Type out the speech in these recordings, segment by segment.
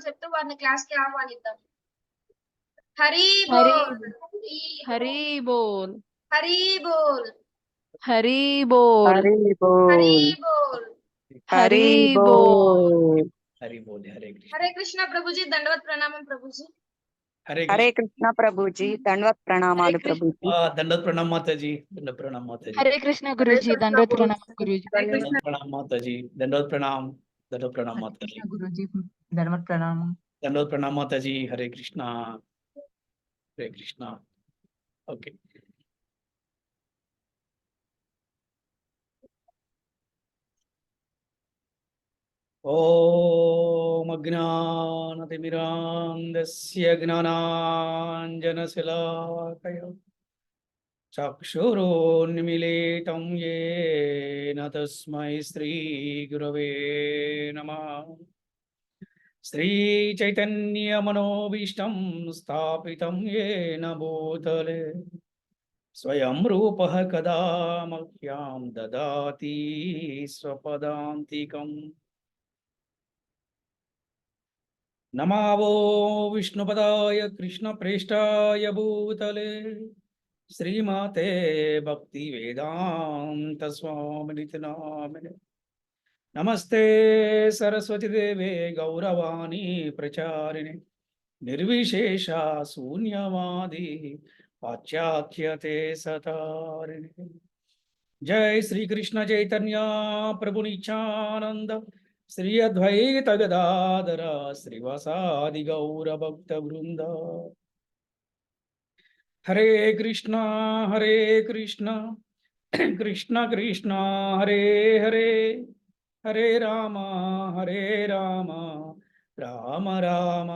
చెప్తూ వారిని క్లాస్‌కి ఆహ్వానిద్దాం. హరి హరి బోల్! హరి బోల్ హరి బోల్! హరి బోల్ హరి హరి బోల్ బోల్! హరి హరి బోల్ हरि बोल हरे कृष्ण హరే కృష్ణ ప్రభుజీ, దండవత్ ప్రణామం ప్రభుజీ. हरे హరే कृष्ण కృష్ణ ప్రభుజీ, దండవత్ ప్రణామాలు ప్రభుజీ. दंडवत प्रणाम माता जी दंडवत प्रणाम माता जी హరే కృష్ణ గురూజీ, దండోత్ ప్రణామం గురూజీ. दंडवत प्रणाम माता जी दंडवत प्रणाम माता जी गुरुजी धन्यवाद प्रणाम। दंडवत प्रणाम माता जी हरे कृष्णा ओके ओम अज्ञानतिमिरान्धस्य ज्ञानाञ्जनशलाकया चक्षुरोन्मीलितं येन तस्मै श्रीगुरवे नमः। श्रीचैतन्यमनोभीष्टं स्थापितं येन भूतले स्वयं रूपः कदा मह्यं ददाति स्वपदान्तिकम्। नमो विष्णुपदाय कृष्णप्रेष्ठाय भूतले श्रीमाते भक्तिवेदान्त स्वामिनिति नामिने। नमस्ते सरस्वती देवे गौरवाणी प्रचारिणे निर्विशेषा शून्यवादी पाश्चात्यते सतारिणे। जय श्री कृष्ण चैतन्य प्रभु नित्यानंद श्री अद्वैत गदाधर श्रीवासादि गौर भक्त वृंद। हरे कृष्णा कृष्ण कृष्ण हरे हरे हरे राम राम राम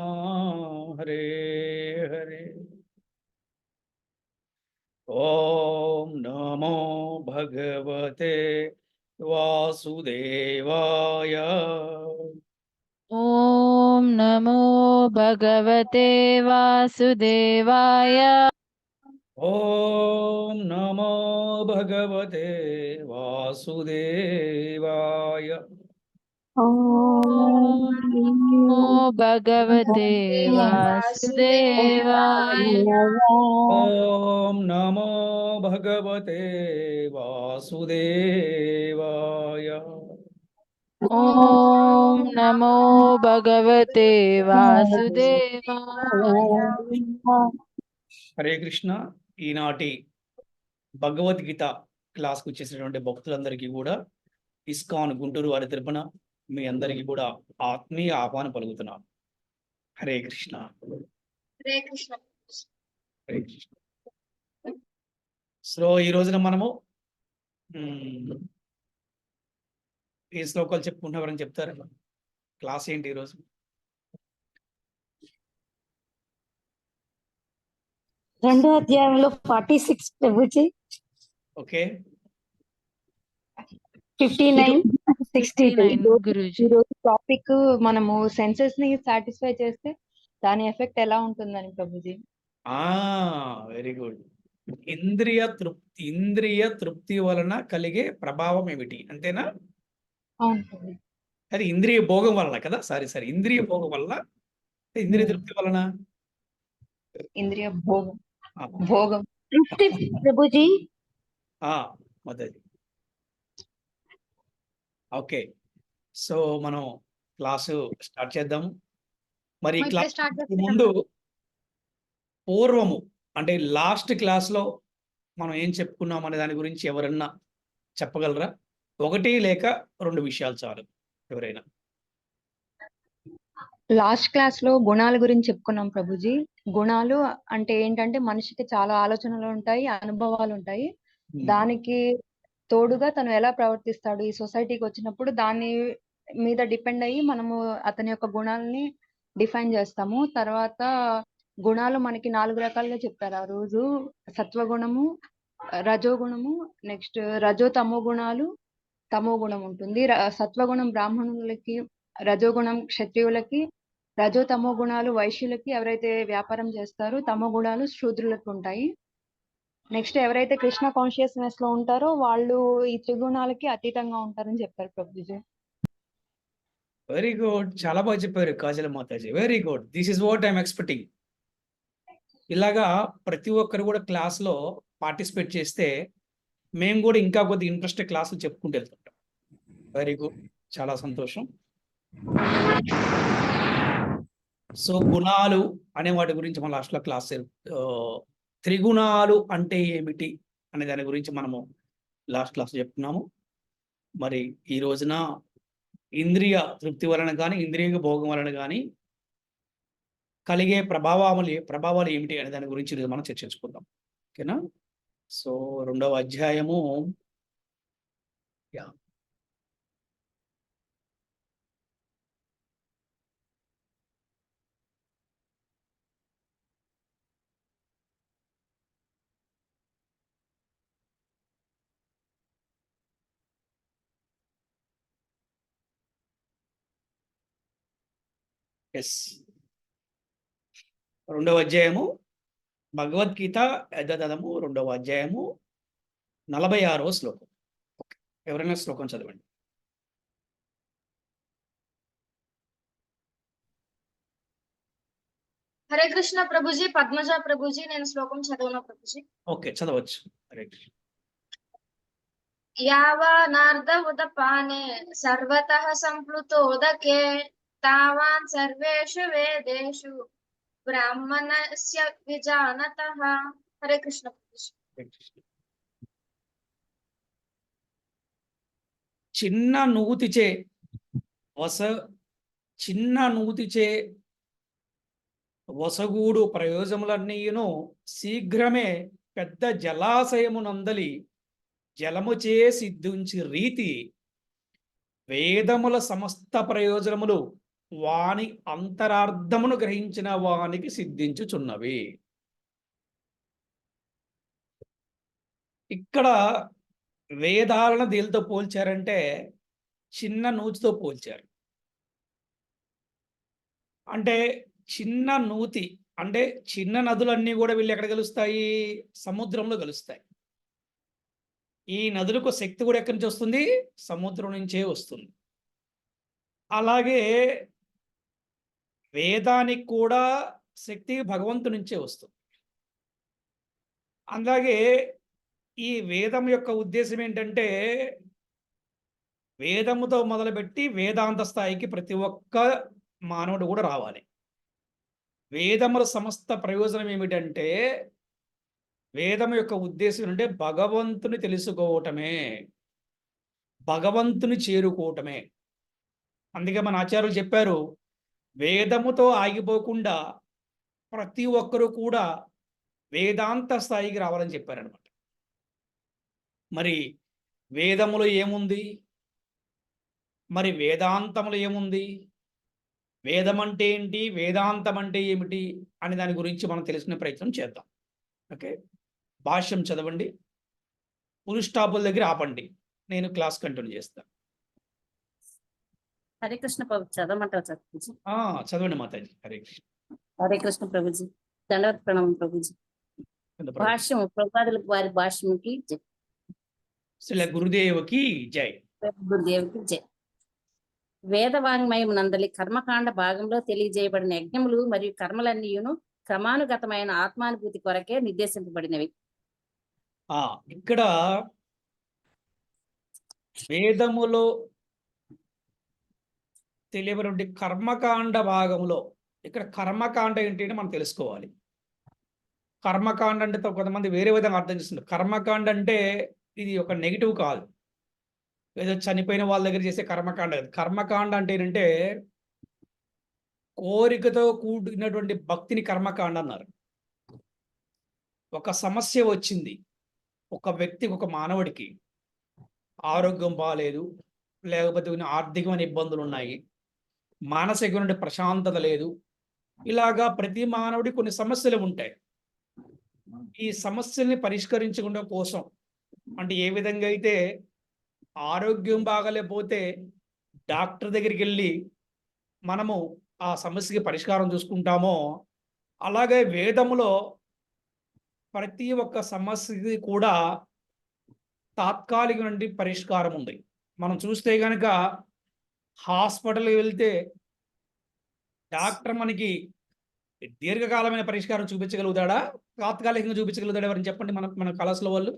हरे हरे। ओम नमो भगवते वासुदेवाय। ओम नमो भगवते वासुदेवाय। ओम नमो भगवते वासुदेवाय। ओम नमो भगवते वासुदेवाय। ओम नमो भगवते वासुदेवाय। ओम नमो भगवते वासुदेवाय। హరే కృష్ణ. ఈనాటి భగవద్గీత క్లాస్కు వచ్చేసినటువంటి భక్తులందరికీ కూడా ఇస్కాన్ గుంటూరు వారి తరపున మీ అందరికీ కూడా ఆత్మీయ ఆహ్వానం పలుకుతున్నాను. హరే కృష్ణ. హరే కృష్ణ. హరే కృష్ణ. సో ఈ రోజున మనము ఈ శ్లోకాలు చెప్పుకుంటున్నారని చెప్తారు. క్లాస్ ఏంటి ఈరోజు? రెండో అధ్యాయంలో 46 ప్రభుజీ, ఓకే 59, 62 గురూజీ. ఈరోజు టాపిక్ మనము సెన్సెస్ ని సాటిస్ఫై చేస్తే దాని ఎఫెక్ట్ ఎలా ఉంటుందని ప్రభుజీ. Very good. ఇంద్రియ తృప్తి వలన కలిగే ప్రభావం ఏమిటి అంతేనా? అవును ప్రభుజీ. అది ఇంద్రియ భోగం వలన కదా? సారీ ఇంద్రియ భోగం వలన, ఇంద్రియ తృప్తి వలన, ఇంద్రియ భోగం ప్రభుజీ. మొదటి. ఓకే, సో మనం క్లాసు స్టార్ట్ చేద్దాము. మరి క్లాస్ ముందు పూర్వము అంటే లాస్ట్ క్లాస్లో మనం ఏం చెప్పుకున్నాం అనే దాని గురించి ఎవరన్నా చెప్పగలరా? ఒకటి లేక రెండు విషయాలు చాలు ఎవరైనా. లాస్ట్ క్లాస్ లో గుణాల గురించి చెప్పుకున్నాం ప్రభుజీ. గుణాలు అంటే ఏంటంటే మనిషికి చాలా ఆలోచనలు ఉంటాయి, అనుభవాలు ఉంటాయి. దానికి తోడుగా తను ఎలా ప్రవర్తిస్తాడు ఈ సొసైటీకి వచ్చినప్పుడు దాని మీద డిపెండ్ అయ్యి మనము అతని యొక్క గుణాలని డిఫైన్ చేస్తాము. తర్వాత గుణాలు మనకి 4 రకాలుగా చెప్పారు ఆ రోజు. సత్వగుణము, రజోగుణము, నెక్స్ట్ రజో తమో గుణాలు, తమో గుణం ఉంటుంది. సత్వగుణం బ్రాహ్మణులకి, రజోగుణం క్షత్రియులకి, రజో తమో గుణాలు వైశ్యులకి, ఎవరైతే వ్యాపారం చేస్తారో, తమో గుణాలు శూద్రులకు ఉంటాయి. నెక్స్ట్ ఎవరైతే కృష్ణ కాన్షియస్నెస్ లో ఉంటారో వాళ్ళు ఈ త్రిగుణాలకి అతీతంగా ఉంటారని చెప్పారు ప్రభుజీ. Very good. చాలా బాగా చెప్పారు కాజల మాతాజీ. Very good. This is what I'm expecting. ఇలాగా ప్రతి ఒక్కరు కూడా క్లాస్లో పార్టిసిపేట్ చేస్తే మేము కూడా ఇంకా కొద్ది ఇంట్రెస్ట్ క్లాసులు చెప్పుకుంటూ వెళ్తుంటాం. Very good. చాలా సంతోషం. సో గుణాలు అనే వాటి గురించి మన లాస్ట్లో క్లాస్ త్రిగుణాలు అంటే ఏమిటి అనే దాని గురించి మనము లాస్ట్ క్లాస్ చెప్తున్నాము. మరి ఈ రోజున ఇంద్రియ తృప్తి వలన కానీ ఇంద్రియ భోగం వలన కానీ కలిగే ప్రభావాలు ఏమిటి అనే దాని గురించి ఈరోజు మనం చర్చించుకుందాం. ఓకేనా? సో 2వ అధ్యాయము ఎస్ 2వ అధ్యాయము భగవద్గీత యథాతథము 2వ అధ్యాయము 46వ శ్లోకం. ఎవరైనా శ్లోకం చదవండి. హరే కృష్ణ ప్రభుజీ, పద్మజ ప్రభుజీ, నేను శ్లోకం చదవను ప్రభుజీ. ఓకే, చదవచ్చు. హరే కృష్ణ. యావానార్ధ ఉదపానే సర్వతః సంప్లుతోదకే తావాన్ సర్వేషు వేదేషు బ్రాహ్మణస్య విజానతః. హరే కృష్ణ ప్రభుజీ. హరే కృష్ణ. చిన్న నూతిచే వసగూడు ప్రయోజములన్నీయును శీఘ్రమే పెద్ద జలాశయమునందలి జలముచే సిద్ధించి రీతి వేదముల సమస్త ప్రయోజనములు వాని అంతరార్థమును గ్రహించిన వానికి సిద్ధించుచున్నవి. ఇక్కడ వేదాలను దేనితో పోల్చారంటే చిన్న నూతితో పోల్చారు. అంటే చిన్న నూతి అంటే చిన్న నదులన్నీ కూడా వీళ్ళు ఎక్కడ కలుస్తాయి? సముద్రంలో కలుస్తాయి. ఈ నదులకు శక్తి కూడా ఎక్కడి నుంచి వస్తుంది? సముద్రం నుంచే వస్తుంది. అలాగే వేదానికి కూడా శక్తి భగవంతు నుంచే వస్తుంది. అలాగే ఈ వేదం యొక్క ఉద్దేశం ఏంటంటే వేదముతో మొదలుపెట్టి వేదాంత స్థాయికి ప్రతి ఒక్క మానవుడు కూడా రావాలి. వేదముల సమస్త ప్రయోజనం ఏమిటంటే వేదము యొక్క ఉద్దేశం అంటే భగవంతుని తెలుసుకోవటమే, భగవంతుని చేరుకోవటమే. అందుకే మన ఆచార్యులు చెప్పారు, వేదముతో ఆగిపోకుండా ప్రతి ఒక్కరూ కూడా వేదాంత స్థాయికి రావాలని చెప్పారనమాట. మరి వేదములో ఏముంది? మరి వేదాంతములో ఏముంది? వేదం అంటే ఏంటి, వేదాంతం అంటే ఏమిటి అనే దాని గురించి మనం తెలుసుకునే ప్రయత్నం చేద్దాం. ఓకే, భాష్యం చదవండి. ఫుల్ స్టాపుల దగ్గర ఆపండి, నేను క్లాస్ కంటిన్యూ చేస్తాను. హరే కృష్ణ ప్రభు చదవమంటారు ప్రభుజీ? చదవండి మాతాజీ. హరే కృష్ణ. హరే కృష్ణ ప్రభుజీ. దండవత్ ప్రణామం ప్రభుజీ. భాష్యం ప్రభుపాదుల వారి భాష్యంకి జై. శ్రీ గురుదేవుకి జై. గురుదేవుకి జై. వేదవాంగ్మయం నందలి కర్మకాండ భాగంలో తెలియజేయబడిన యజ్ఞములు మరియు కర్మలన్నీయును క్రమానుగతమైన ఆత్మానుభూతి కొరకే నిర్దేశింపబడినవి. ఇక్కడ వేదములో తెలియబడి కర్మకాండ భాగంలో ఇక్కడ కర్మకాండ ఏంటి అని మనం తెలుసుకోవాలి. కర్మకాండ అంటే కొంతమంది వేరే విధంగా అర్థం చేస్తున్నారు. కర్మకాండ అంటే ఇది ఒక నెగిటివ్ కాదు, ఏదో చనిపోయిన వాళ్ళ దగ్గర చేసే కర్మకాండ. కర్మకాండ అంటే ఏంటంటే కోరికతో కూడినటువంటి భక్తిని కర్మకాండ అన్నారు. ఒక సమస్య వచ్చింది, ఒక వ్యక్తికి, ఒక మానవుడికి ఆరోగ్యం బాగాలేదు, లేకపోతే ఆర్థికమైన ఇబ్బందులు ఉన్నాయి, మానసికమైన ప్రశాంతత లేదు, ఇలాగా ప్రతి మానవుడికి కొన్ని సమస్యలు ఉంటాయి. ఈ సమస్యల్ని పరిష్కరించడం కోసం అంటే ఏ విధంగా అయితే ఆరోగ్యం బాగలేకపోతే డాక్టర్ దగ్గరికి వెళ్ళి మనము ఆ సమస్యకి పరిష్కారం చూసుకుంటామో, అలాగే వేదములో ప్రతి ఒక్క సమస్యకి కూడా తాత్కాలిక నుండి పరిష్కారం ఉంది. మనం చూస్తే కనుక హాస్పిటల్కి వెళ్తే డాక్టర్ మనకి దీర్ఘకాలమైన పరిష్కారం చూపించగలుగుతాడా, తాత్కాలికంగా చూపించగలుగుతాడా? ఎవరైనా చెప్పండి, మన కళాశాల వాళ్ళు.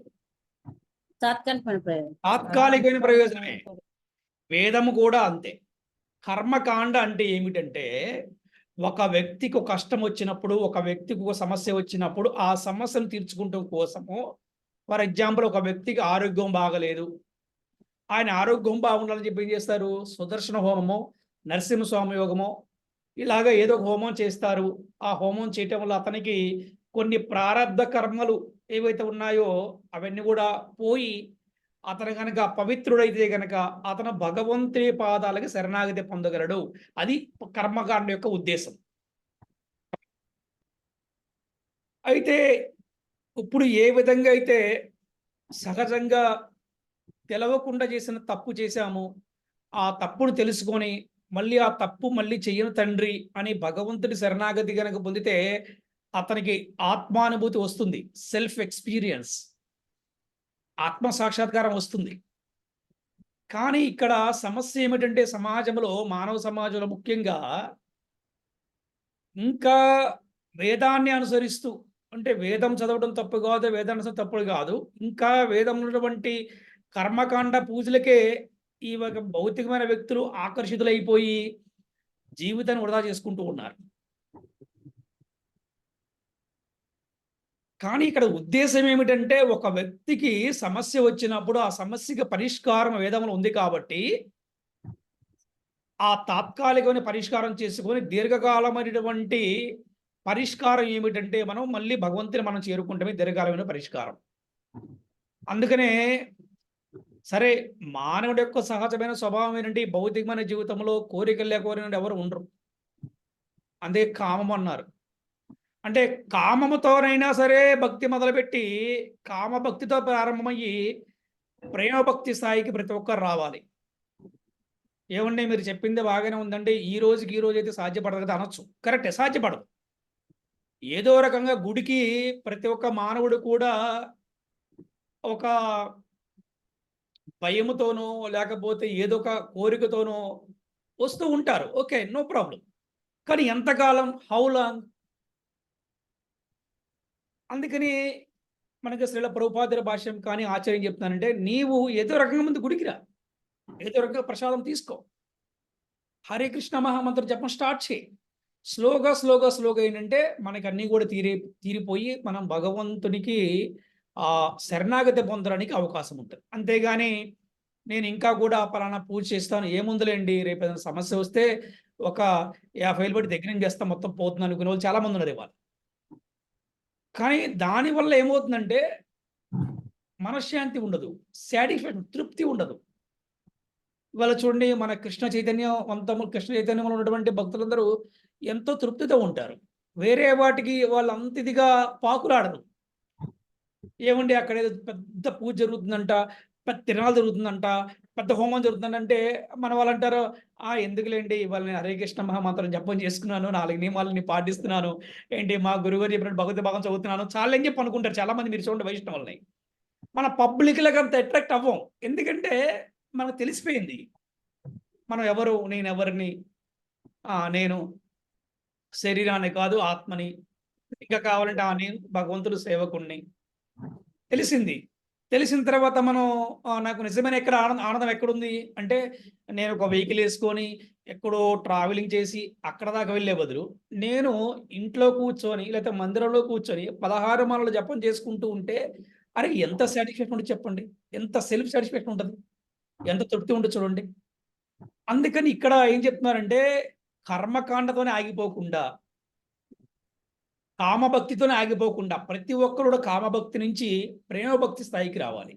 తాత్కాలికమైన ప్రయోజనం. తాత్కాలికమైన ప్రయోజనమే. వేదము కూడా అంతే. కర్మకాండ అంటే ఏమిటంటే, ఒక వ్యక్తికి ఒక కష్టం వచ్చినప్పుడు, ఒక వ్యక్తికి ఒక సమస్య వచ్చినప్పుడు ఆ సమస్యను తీర్చుకుంటం కోసము, ఫర్ ఎగ్జాంపుల్ ఒక వ్యక్తికి ఆరోగ్యం బాగలేదు, ఆయన ఆరోగ్యం బాగుండాలని చెప్పి ఏం చేస్తారు? సుదర్శన హోమము, నరసింహస్వామి యోగము, ఇలాగ ఏదో ఒక హోమం చేస్తారు. ఆ హోమం చేయటం వల్ల అతనికి కొన్ని ప్రారబ్ధ కర్మలు ఏవైతే ఉన్నాయో అవన్నీ కూడా పోయి అతను కనుక పవిత్రుడైతే కనుక అతను భగవంతుని పాదాలకి శరణాగతి పొందగలడు. అది కర్మకాండ యొక్క ఉద్దేశం. అయితే ఇప్పుడు ఏ విధంగా అయితే సహజంగా తెలవకుండా చేసిన తప్పు చేశాము, ఆ తప్పును తెలుసుకొని మళ్ళీ ఆ తప్పు మళ్ళీ చెయ్యను తండ్రి అని భగవంతుడి శరణాగతి కనుక పొందితే అతనికి ఆత్మానుభూతి వస్తుంది, సెల్ఫ్ ఎక్స్పీరియన్స్, ఆత్మ సాక్షాత్కారం వస్తుంది. కానీ ఇక్కడ సమస్య ఏమిటంటే సమాజంలో, మానవ సమాజంలో ముఖ్యంగా ఇంకా వేదాన్ని అనుసరిస్తూ, అంటే వేదం చదవడం తప్పు కాదు, వేదాన్ని తప్పుడు కాదు, ఇంకా వేదం ఉన్నటువంటి కర్మకాండ పూజలకే ఈ ఒక భౌతికమైన వ్యక్తులు ఆకర్షితులైపోయి జీవితాన్ని వృధా చేసుకుంటూ ఉన్నారు. కానీ ఇక్కడ ఉద్దేశం ఏమిటంటే, ఒక వ్యక్తికి సమస్య వచ్చినప్పుడు ఆ సమస్యకి పరిష్కారం వేదంలో ఉంది కాబట్టి ఆ తాత్కాలికమైన పరిష్కారం చేసుకొని దీర్ఘకాలమైనటువంటి పరిష్కారం ఏమిటంటే మనం మళ్ళీ భగవంతుని మనం చేరుకుంటమే దీర్ఘకాలమైన పరిష్కారం. అందుకనే సరే, మానవుడి యొక్క సహజమైన స్వభావం ఏంటంటే భౌతికమైన జీవితంలో కోరికలు లేకపోయిన ఎవరు ఉండరు. అందే కామం అన్నారు. అంటే కామముతోనైనా సరే భక్తి మొదలుపెట్టి కామభక్తితో ప్రారంభమయ్యి ప్రేమ భక్తి స్థాయికి ప్రతి ఒక్కరు రావాలి. ఏమంటే మీరు చెప్పింది బాగానే ఉందంటే ఈ రోజుకి ఈ రోజు అయితే సాధ్యపడదు కదా అనొచ్చు. కరెక్టే, సాధ్యపడదు. ఏదో రకంగా గుడికి ప్రతి ఒక్క మానవుడు కూడా ఒక భయముతోనో లేకపోతే ఏదో ఒక కోరికతోనో వస్తూ ఉంటారు. Okay, no problem. కానీ ఎంతకాలం, హౌ లాంగ్? అందుకని మనకి శ్రీల ప్రభుపాదుల భాష్యం కానీ ఆచార్యం చెప్తున్నానంటే, నీవు ఏదో రకంగా ముందు గుడికి రా, ఏదో రకంగా ప్రసాదం తీసుకో, హరే కృష్ణ మహామంత్రం జపం స్టార్ట్ చేయి. స్లోగా స్లోగా స్లోగా ఏంటంటే మనకి అన్నీ కూడా తీరిపోయి మనం భగవంతునికి శరణాగతి పొందడానికి అవకాశం ఉంటుంది. అంతేగాని నేను ఇంకా కూడా పలానా పూజ చేస్తాను, ఏముందులేండి రేపు ఏదైనా సమస్య వస్తే ఒక 50,000 బట్టి దగ్గర నుంచి చేస్తాం మొత్తం పోతుంది అనుకునే వాళ్ళు చాలామంది ఉన్నారు ఇవాళ. కానీ దానివల్ల ఏమవుతుందంటే మనశ్శాంతి ఉండదు, సాటిస్ఫాక్షన్, తృప్తి ఉండదు. ఇవాళ చూడండి, మన కృష్ణ చైతన్యంలో ఉన్నటువంటి భక్తులందరూ ఎంతో తృప్తితో ఉంటారు. వేరే వాటికి వాళ్ళు అంత ఇదిగా పాకులాడరు. ఏమండి అక్కడ ఏదో పెద్ద పూజ జరుగుతుందంట, పెద్ద తిరణాలు జరుగుతుందంట, పెద్ద హోమం జరుగుతుందంటే మన వాళ్ళు అంటారు, ఎందుకులేండి ఇవాళ నేను హరే కృష్ణ మహామంత్రం జపం చేసుకున్నాను, 4 నియమాలని పాటిస్తున్నాను, ఏంటి మా గురువుగారు చెప్పినట్టు భగవద్గీత భాగం చదువుతున్నాను చాలా అని చెప్పి అనుకుంటారు చాలామంది. మీరు చూడండి వైష్ణవుల్ని మన పబ్లిక్లకు అంత అట్రాక్ట్ అవ్వం. ఎందుకంటే మనకు తెలిసిపోయింది మనం ఎవరు, నేను ఎవరిని, నేను శరీరాన్ని కాదు ఆత్మని, ఇంకా కావాలంటే నేను భగవంతుడు సేవకుణ్ణి. తెలిసిన తర్వాత మనం నాకు నిజమైన ఎక్కడ ఆనందం ఎక్కడుంది అంటే, నేను ఒక వెహికల్ వేసుకొని ఎక్కడో ట్రావెలింగ్ చేసి అక్కడ దాకా వెళ్ళే బదులు నేను ఇంట్లో కూర్చొని లేకపోతే మందిరంలో కూర్చొని 16 మాలలు జపం చేసుకుంటూ ఉంటే అరే ఎంత సాటిస్ఫాక్షన్ ఉంటుంది చెప్పండి, ఎంత సెల్ఫ్ సాటిస్ఫాక్షన్ ఉంటుంది, ఎంత తృప్తి ఉంటుంది చూడండి. అందుకని ఇక్కడ ఏం చెప్తున్నారంటే కర్మకాండతోనే ఆగిపోకుండా, కామభక్తితోనే ఆగిపోకుండా ప్రతి ఒక్కరు కూడా కామభక్తి నుంచి ప్రేమభక్తి స్థాయికి రావాలి.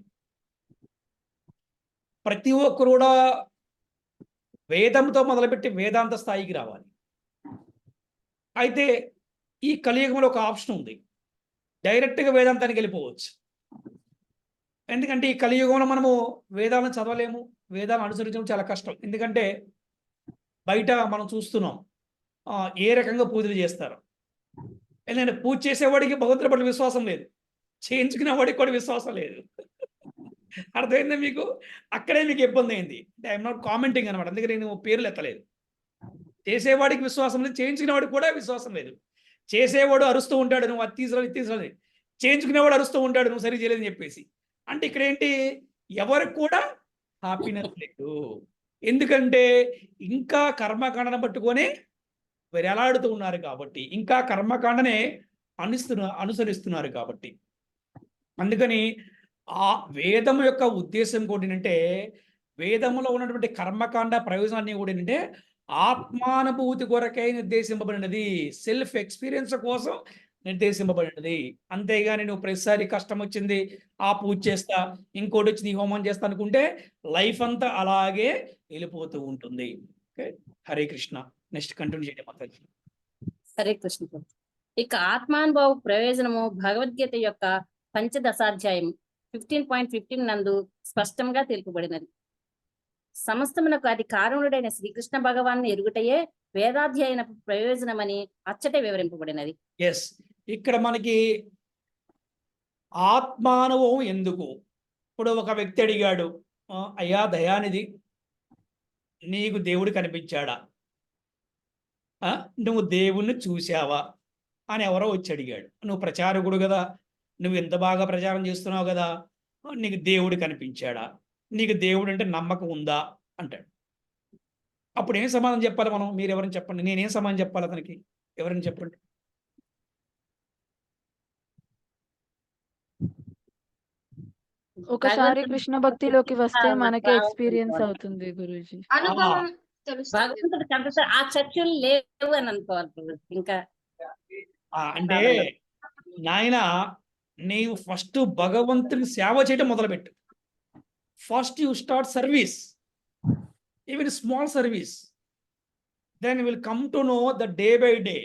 ప్రతి ఒక్కరు కూడా వేదంతో మొదలుపెట్టి వేదాంత స్థాయికి రావాలి. అయితే ఈ కలియుగంలో ఒక ఆప్షన్ ఉంది, డైరెక్ట్గా వేదాంతానికి వెళ్ళిపోవచ్చు. ఎందుకంటే ఈ కలియుగంలో మనము వేదాలను చదవలేము, వేదాలను అనుసరించడం చాలా కష్టం. ఎందుకంటే బయట మనం చూస్తున్నాం ఏ రకంగా పూజలు చేస్తారు. ఎందుకంటే పూజ చేసేవాడికి భగవంతుడి పట్ల విశ్వాసం లేదు, చేయించుకునే వాడికి కూడా విశ్వాసం లేదు. అర్థమైందా మీకు? అక్కడే మీకు ఇబ్బంది అయింది. అంటే ఐఎమ్ నాట్ కామెంటింగ్ అనమాట. అందుకే నేను పేర్లు ఎత్తలేదు. చేసేవాడికి విశ్వాసం లేదు, చేయించుకునేవాడికి కూడా విశ్వాసం లేదు. చేసేవాడు అరుస్తూ ఉంటాడు, నువ్వు అది తీసుకురాలి, ఇది తీసుకురాలి. చేయించుకునేవాడు అరుస్తూ ఉంటాడు, నువ్వు సరి చేయలేదని చెప్పేసి. అంటే ఇక్కడ ఏంటి, ఎవరికి కూడా హ్యాపీనెస్ లేదు. ఎందుకంటే ఇంకా కర్మకాండను పట్టుకొని వేలాడుతూ ఉన్నారు కాబట్టి, ఇంకా కర్మకాండనే అనుసరిస్తున్నారు కాబట్టి. అందుకని ఆ వేదం యొక్క ఉద్దేశం కూడా ఏంటంటే, వేదములో ఉన్నటువంటి కర్మకాండ ప్రయోజనాన్ని కూడా ఏంటంటే ఆత్మానుభూతి కొరకై నిర్దేశింపబడినది, సెల్ఫ్ ఎక్స్పీరియన్స్ కోసం నిర్దేశింపబడినది. అంతేగాని నువ్వు ప్రతిసారి కష్టం వచ్చింది ఆ పూజ చేస్తా, ఇంకోటి వచ్చి నీ హోమం చేస్తా అనుకుంటే లైఫ్ అంతా అలాగే వెళ్ళిపోతూ ఉంటుంది. Okay, Hare Krishna. Next continue చేయండి మాతాజీ. హరే కృష్ణ ప్రభు. ఇక ఆత్మానుభవ ప్రయోజనము భగవద్గీత యొక్క పంచదశాధ్యాయం 15.15 నందు స్పష్టంగా తెలుపబడినది. సమస్తమునకు అది కారణుడైన శ్రీకృష్ణ భగవాన్ని ఎరుగుటయే వేదాధ్యయన ప్రయోజనమని అచ్చట వివరింపబడినది. ఎస్, ఇక్కడ మనకి ఆత్మానుభవం ఎందుకు? ఇప్పుడు ఒక వ్యక్తి అడిగాడు, అయ్యా దయానిధి, నీకు దేవుడు కనిపించాడా, నువ్వు దేవుణ్ణి చూసావా అని ఎవరో వచ్చి అడిగాడు. నువ్వు ప్రచారకుడు కదా, నువ్వు ఎంత బాగా ప్రచారం చేస్తున్నావు కదా, నీకు దేవుడు కనిపించాడా, నీకు దేవుడు అంటే నమ్మకం ఉందా అంటాడు. అప్పుడు ఏం సమాధానం చెప్పాలి మనం? మీరు ఎవరైనా చెప్పండి, నేనేం సమాధానం చెప్పాలి అతనికి? ఎవరైనా చెప్పండి. ఒకసారి కృష్ణ భక్తిలోకి వస్తే మనకి ఎక్స్పీరియన్స్ అవుతుంది గురూజీ. అనుభవం తెలుస్తుంది. భగవంతుడు కనిపిస్తాడు, ఆ చర్చలు లేవు అని అనుకోవాలి ప్రభు. ఇంకా అంటే నాయన, నీవు ఫస్ట్ భగవంతుని సేవ చేయడం మొదలుపెట్టు. First you start service, even small service. Then will come to know the day by day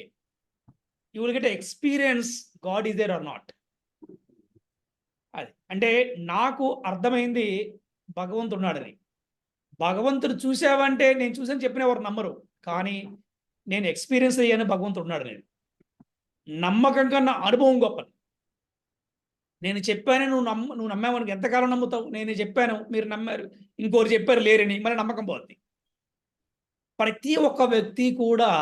you will get experience God is there or not. అది అంటే నాకు అర్థమైంది భగవంతుడు ఉన్నాడని. భగవంతుడు చూసావంటే నేను చూసాను చెప్పిన ఎవరు నమ్మరు, కానీ నేను ఎక్స్పీరియన్స్ అయ్యాను భగవంతుడు ఉన్నాడు. నేను నమ్మకం కన్నా అనుభవం గొప్పది. నేను చెప్పాను, నువ్వు నమ్మావని ఎంతకాలం నమ్ముతావు? నేను చెప్పాను, మీరు నమ్మారు, ఇంకోరు చెప్పారు లేరని, మరి నమ్మకం పోతుంది. ప్రతి ఒక్క వ్యక్తి కూడా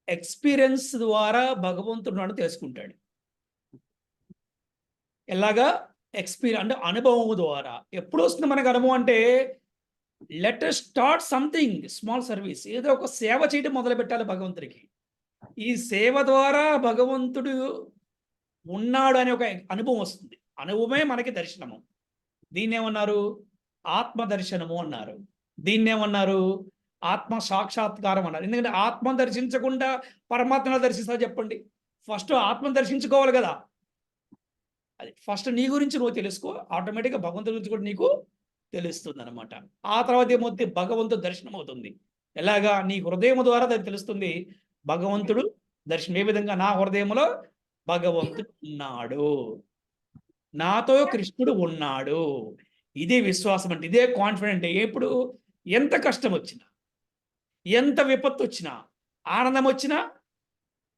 ఎక్స్పీరియన్స్ ద్వారా భగవంతుడు తెలుసుకుంటాడు. ఎలాగా? ఎక్స్పీరియన్స్ అంటే అనుభవం ద్వారా. ఎప్పుడు వస్తుంది మనకు అనుభవం అంటే, let us start something small service. ఏదో ఒక సేవ చేయడం మొదలు పెట్టాలి భగవంతుడికి. ఈ సేవ ద్వారా భగవంతుడు ఉన్నాడు అనే ఒక అనుభవం వస్తుంది. అనుభవమే మనకి దర్శనము. దీన్ని ఏమన్నారు? ఆత్మ దర్శనము అన్నారు. దీన్ని ఏమన్నారు? ఆత్మ సాక్షాత్కారం అన్నారు. ఎందుకంటే ఆత్మ దర్శించకుండా పరమాత్మను దర్శిస్తా చెప్పండి? ఫస్ట్ ఆత్మను దర్శించుకోవాలి కదా. అది ఫస్ట్ నీ గురించి నువ్వు తెలుసుకో, ఆటోమేటిక్గా భగవంతుడి గురించి కూడా నీకు తెలుస్తుంది అనమాట. ఆ తర్వాత ఏమవుతుంది? భగవంతుడు దర్శనం అవుతుంది. ఎలాగా? నీ హృదయం ద్వారా అది తెలుస్తుంది. భగవంతుడు దర్శనం ఏ విధంగా? నా హృదయంలో భగవంతుడు ఉన్నాడు, నాతో కృష్ణుడు ఉన్నాడు. ఇదే విశ్వాసం అంటే, ఇదే కాన్ఫిడెంట్. ఎప్పుడు ఎంత కష్టం వచ్చినా, ఎంత విపత్తు వచ్చినా, ఆనందం వచ్చినా,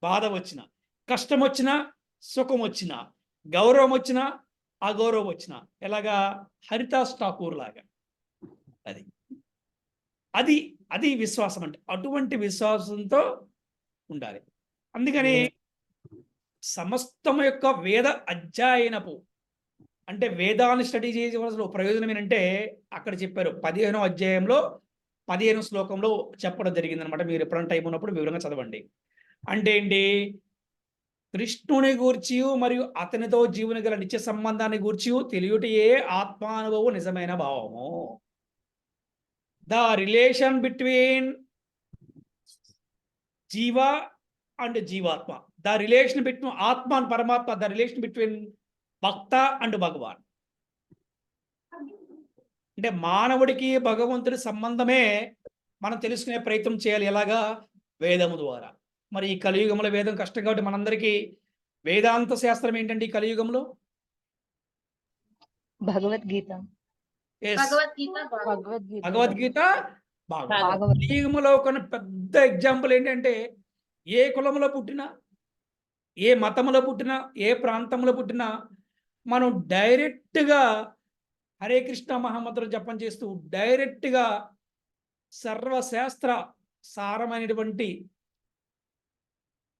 బాధ వచ్చినా, కష్టం వచ్చినా, సుఖం వచ్చినా, గౌరవం వచ్చినా, అగౌరవం వచ్చినా, ఎలాగా? హరిదాస్ ఠాకూర్ లాగా. అది అది విశ్వాసం అంటే. అటువంటి విశ్వాసంతో ఉండాలి. అందుకని సమస్తం యొక్క వేద అధ్యయనపు అంటే వేదాన్ని స్టడీ చేయవలసిన ప్రయోజనం ఏంటంటే, అక్కడ చెప్పారు 15వ అధ్యాయంలో 15వ శ్లోకంలో చెప్పడం జరిగింది అనమాట. మీరు ఎప్పుడైనా టైం ఉన్నప్పుడు వివరంగా చదవండి. అంటే ఏంటి? కృష్ణుని గూర్చి మరియు అతనితో జీవుని గల నిత్య సంబంధాన్ని గూర్చి తెలియటయే ఆత్మానుభవం నిజమైన భావము. ద రిలేషన్ బిట్వీన్ జీవ అండ్ జీవాత్మ, ద రిలేషన్ బిట్వీన్ ఆత్మ అండ్ పరమాత్మ, ద రిలేషన్ బిట్వీన్ భక్త అండ్ భగవాన్. అంటే మానవుడికి భగవంతుడి సంబంధమే మనం తెలుసుకునే ప్రయత్నం చేయాలి. ఎలాగా? వేదము ద్వారా. మరి ఈ కలియుగంలో వేదం కష్టం కాబట్టి మనందరికీ వేదాంత శాస్త్రం ఏంటండి ఈ కలియుగంలో? భగవద్గీత. భగవద్గీత కలియుగంలో కొన్ని పెద్ద ఎగ్జాంపుల్ ఏంటంటే, ఏ కులంలో పుట్టినా, ఏ మతంలో పుట్టినా, ఏ ప్రాంతంలో పుట్టినా మనం డైరెక్ట్గా హరే కృష్ణ మహామంత్రం జపం చేస్తూ డైరెక్ట్గా సర్వశాస్త్ర సారమైనటువంటి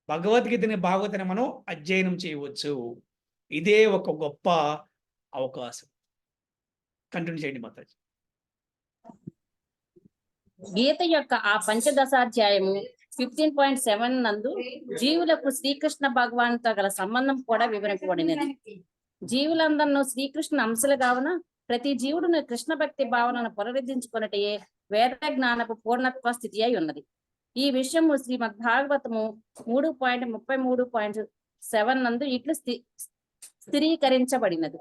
భగవద్గీతని భాగవతని మనం అధ్యయనం చేయవచ్చు. ఇదే ఒక గొప్ప అవకాశం. కంటిన్యూ చేయండి మాతాజీ. గీత యొక్క ఆ పంచదశాధ్యాయము 15.7 నందు జీవులకు శ్రీకృష్ణ భగవానుతో గల సంబంధం కూడా వివరింపబడినది. జీవులందరినూ శ్రీకృష్ణ అంశలు కావున ప్రతి జీవుడును కృష్ణ భక్తి భావనను పునరుద్ధరించుకున్నటే వేద జ్ఞానపు పూర్ణత్వ స్థితి అయి ఉన్నది. ఈ విషయము శ్రీమద్ భాగవతము 3.33.7 నందు ఇట్లు స్థిరీకరించబడినది.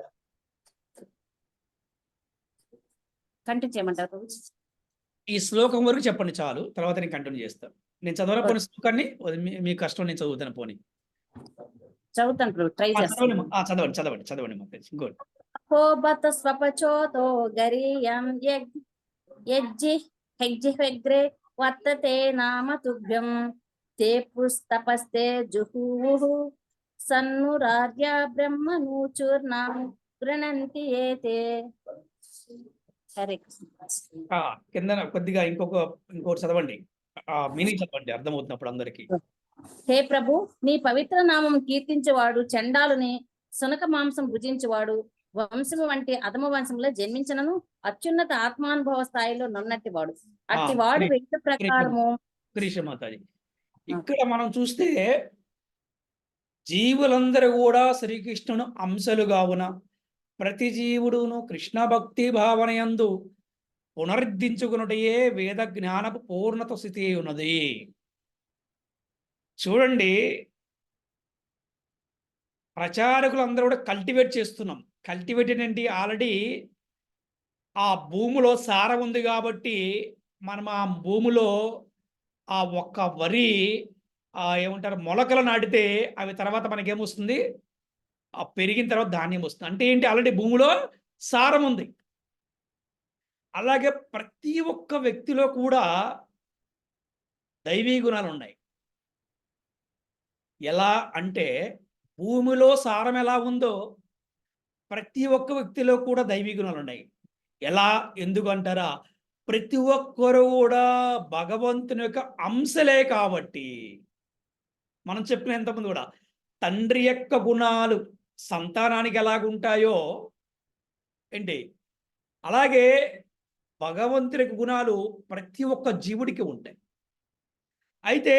కంటిన్యూ చేయమంటారు ప్రభు? ఈ శ్లోకం వరకు చెప్పండి చాలు, తర్వాత నేను కంటిన్యూ చేస్తాను. నేను చదవన పోనీ శ్లోకాన్ని, మీ కష్టం నేను చదువుతాను పోనీ. చదువుతాను ప్రభు, ట్రై చేస్తాను. చదవండి చదవండి చదవండి మాతాజీ. గుడ్. హోబత స్వపచోతో గరీయం యజ్జి హెగ్జిహెగ్రే వర్తతే నామ తుభ్యం తే పుస్తపస్తే జుహూహు సన్నురార్య బ్రహ్మనూచుర్నాం గృణంతి ఏతే. హరే కృష్ణ. కింద కొద్దిగా ఇంకోటి చదవండి, మీనింగ్ చదవండి, అర్థమవుతున్నప్పుడు అందరికి. హే ప్రభు, నీ పవిత్ర నామం కీర్తించేవాడు చండాలుని సునక మాంసం భుజించేవాడు వంశము వంటి అధమ వంశంలో జన్మించినను అత్యున్నత ఆత్మానుభవ స్థాయిలో నున్నట్టివాడు. అట్టివాడు వ్యక్తి ప్రకారము. మాతాజీ, ఇక్కడ మనం చూస్తే జీవులందరూ కూడా శ్రీకృష్ణును అంశలు కావున ప్రతి జీవుడును కృష్ణ భక్తి భావనయందు పునరుద్ధరించుకున్నటయే వేద జ్ఞానపు పూర్ణత స్థితి ఉన్నది. చూడండి, ప్రచారకులందరూ కూడా కల్టివేట్ చేస్తున్నాం. కల్టివేట్ ఏంటి? ఆల్రెడీ ఆ భూమిలో సారం ఉంది కాబట్టి మనం ఆ భూమిలో ఆ ఒక్క వరి ఏమంటారు మొలకలు నాటితే అవి తర్వాత మనకేమొస్తుంది? ఆ పెరిగిన తర్వాత ధాన్యం వస్తుంది. అంటే ఏంటి? ఆల్రెడీ భూమిలో సారం ఉంది. అలాగే ప్రతి ఒక్క వ్యక్తిలో కూడా దైవీ గుణాలు ఉన్నాయి. ఎలా అంటే భూమిలో సారం ఎలా ఉందో ప్రతి ఒక్క వ్యక్తిలో కూడా దైవీ గుణాలు ఉన్నాయి. ఎలా, ఎందుకు అంటారా? ప్రతి ఒక్కరు కూడా భగవంతుని యొక్క అంశలే కాబట్టి. మనం చెప్పిన ఎంతమంది కూడా తండ్రి యొక్క గుణాలు సంతానానికి ఎలాగుంటాయో ఏంటి, అలాగే భగవంతుని గుణాలు ప్రతి ఒక్క జీవుడికి ఉంటాయి. అయితే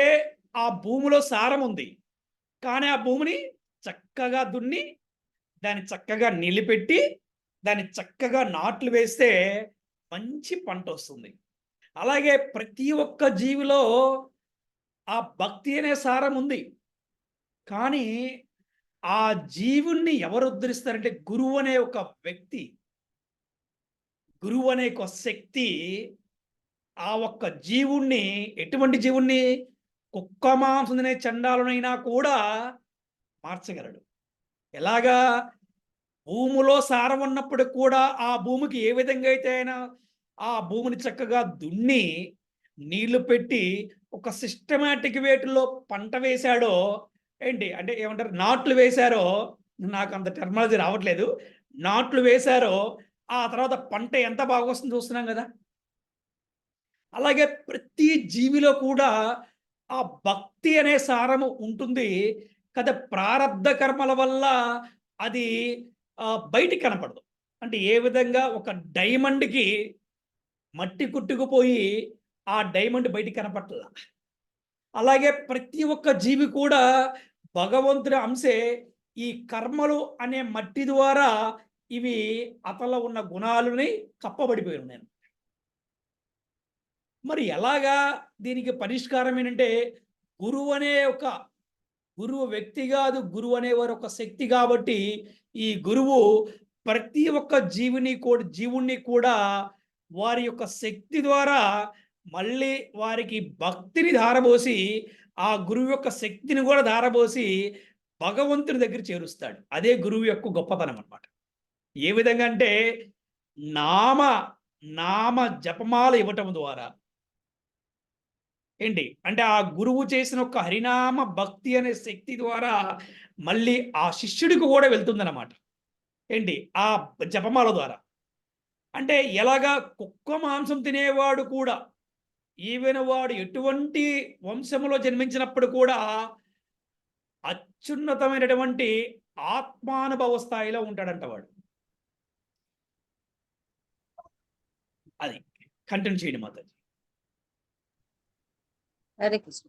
ఆ భూమిలో సారం ఉంది, కానీ ఆ భూమిని చక్కగా దున్ని దాన్ని చక్కగా నిలిపెట్టి దాన్ని చక్కగా నాట్లు వేస్తే మంచి పంట వస్తుంది. అలాగే ప్రతి ఒక్క జీవిలో ఆ భక్తి అనే సారం ఉంది, కానీ ఆ జీవుణ్ణి ఎవరు ఉద్ధరిస్తారంటే గురువు అనే ఒక వ్యక్తి, గురువు అనే ఒక శక్తి ఆ ఒక్క జీవుణ్ణి, ఎటువంటి జీవుణ్ణి? కుక్క మాంసం తినే చండాలనైనా కూడా మార్చగలడు. ఎలాగా? భూమిలో సారం ఉన్నప్పుడు కూడా ఆ భూమికి ఏ విధంగా అయితే అయినా ఆ భూమిని చక్కగా దున్ని నీళ్లు పెట్టి ఒక సిస్టమాటిక్ వేట్లో పంట వేశాడో ఏంటి అంటే ఏమంటారు, నాట్లు వేశారో, నాకు అంత టెర్మినాలజీ రావట్లేదు, నాట్లు వేశారో ఆ తర్వాత పంట ఎంత బాగా వస్తుందో చూస్తున్నాం కదా. అలాగే ప్రతి జీవిలో కూడా ఆ భక్తి అనే సారము ఉంటుంది కదా. ప్రారబ్ధ కర్మల వల్ల అది బయటికి కనపడదు. అంటే ఏ విధంగా ఒక డైమండ్కి మట్టి కుట్టుకుపోయి ఆ డైమండ్ బయటికి కనపడలా, అలాగే ప్రతి ఒక్క జీవి కూడా భగవంతుడి అంశే. ఈ కర్మలు అనే మట్టి ద్వారా ఇవి అతలో ఉన్న గుణాలని కప్పబడిపోయి ఉన్నాయి. మరి ఎలాగా దీనికి పరిష్కారం ఏంటంటే గురువు వ్యక్తి కాదు, గురువు అనేవారు ఒక శక్తి కాబట్టి ఈ గురువు ప్రతి ఒక్క జీవుణ్ణి కూడా వారి యొక్క శక్తి ద్వారా మళ్ళీ వారికి భక్తిని ధారబోసి ఆ గురువు యొక్క శక్తిని కూడా ధారబోసి భగవంతుని దగ్గర చేరుస్తాడు. అదే గురువు యొక్క గొప్పతనం అన్నమాట. ఏ విధంగా అంటే నామ జపమాల ఇవ్వటం ద్వారా ఏంటి అంటే ఆ గురువు చేసిన ఒక హరినామ భక్తి అనే శక్తి ద్వారా మళ్ళీ ఆ శిష్యుడికి కూడా వెళ్తుందన్నమాట. ఏంటి? ఆ జపమాల ద్వారా. అంటే ఎలాగా కుక్క మాంసం తినేవాడు కూడా, ఈవెన్ వాడు ఎటువంటి వంశంలో జన్మించినప్పుడు కూడా అత్యున్నతమైనటువంటి ఆత్మానుభవ స్థాయిలో ఉంటాడంట వాడు. అది కంటిన్యూ చేయండి మాతాజీ. హరే కృష్ణ.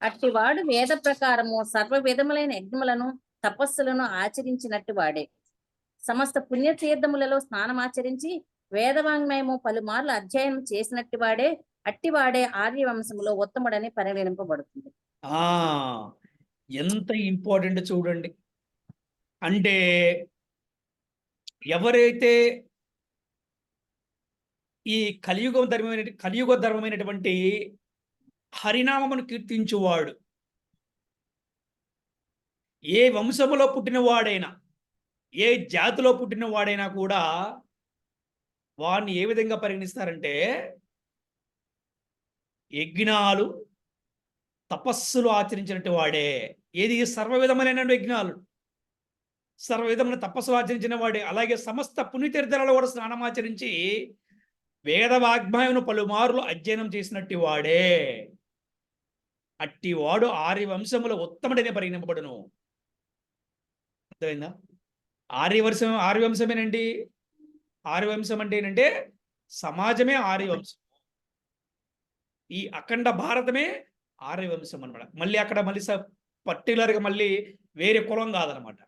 అట్టివాడు వేద ప్రకారము సర్వ విధములైన యజ్ఞములను తపస్సులను ఆచరించినట్టు వాడే. సమస్త పుణ్యతీర్థములలో స్నానమాచరించి వేదవాంగ్మయము పలుమార్లు అధ్యయనం చేసినట్టు వాడే. అట్టివాడే ఆర్య వంశములో ఉత్తముడని పరిగణింపబడుతుంది. ఎంత ఇంపార్టెంట్ చూడండి. అంటే ఎవరైతే ఈ కలియుగ ధర్మమైనటువంటి హరినామమును కీర్తించువాడు, ఏ వంశములో పుట్టినవాడైనా, ఏ జాతిలో పుట్టినవాడైనా కూడా వాడిని ఏ విధంగా పరిగణిస్తారంటే యజ్ఞాలు తపస్సులు ఆచరించినట్టు వాడే. ఏది సర్వ విధమైన యజ్ఞాలు, సర్వ విధమైన తపస్సులు ఆచరించిన వాడే. అలాగే సమస్త పుణ్యతీర్థాలలో కూడా స్నానమాచరించి వేద వాగ్మయమును పలుమార్లు అధ్యయనం చేసినట్టు వాడే. అట్టివాడు ఆర్య వంశముల ఉత్తముడనే పరిగణింపబడును. అర్థమైందా? ఆర్యవంశమేనండి. ఆర్యవంశం అంటే ఏంటంటే సమాజమే ఆర్యవంశం. ఈ అఖండ భారతమే ఆర్యవంశం అనమాట. మళ్ళీ అక్కడ మళ్ళీ పర్టికులర్గా మళ్ళీ వేరే కులం కాదనమాట.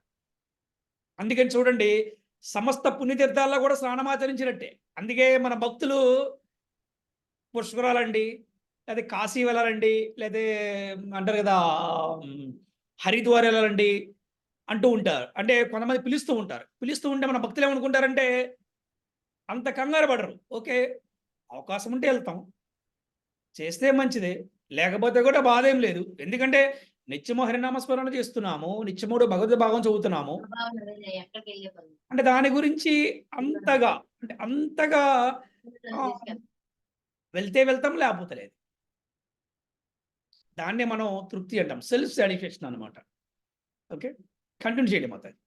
అందుకని చూడండి, సమస్త పుణ్యతీర్థాల్లో కూడా స్నానమాచరించినట్టే. అందుకే మన భక్తులు పుష్కరాలండి, లేదా కాశీ వెళ్ళాలండి, లేదా అంటారు కదా హరిద్వార్ వెళ్ళాలండి అంటూ ఉంటారు. అంటే కొంతమంది పిలుస్తూ ఉంటే మన భక్తులు ఏమనుకుంటారంటే అంత కంగారు పడరు. ఓకే, అవకాశం ఉంటే వెళ్తాం, చేస్తే మంచిదే, లేకపోతే కూడా బాధ ఏం లేదు. ఎందుకంటే నిత్యము హరినామస్మరణ చేస్తున్నాము, నిత్యముడు భగవద్ భాగం చదువుతున్నాము. అంటే దాని గురించి అంతగా వెళ్తే వెళ్తాం, లేకపోతే లేదు. దాన్నే మనం తృప్తి అంటాం, సెల్ఫ్ సాటిస్ఫాక్షన్ అనమాట. ఓకే, కంటిన్యూ చేయండి మాతాజీ.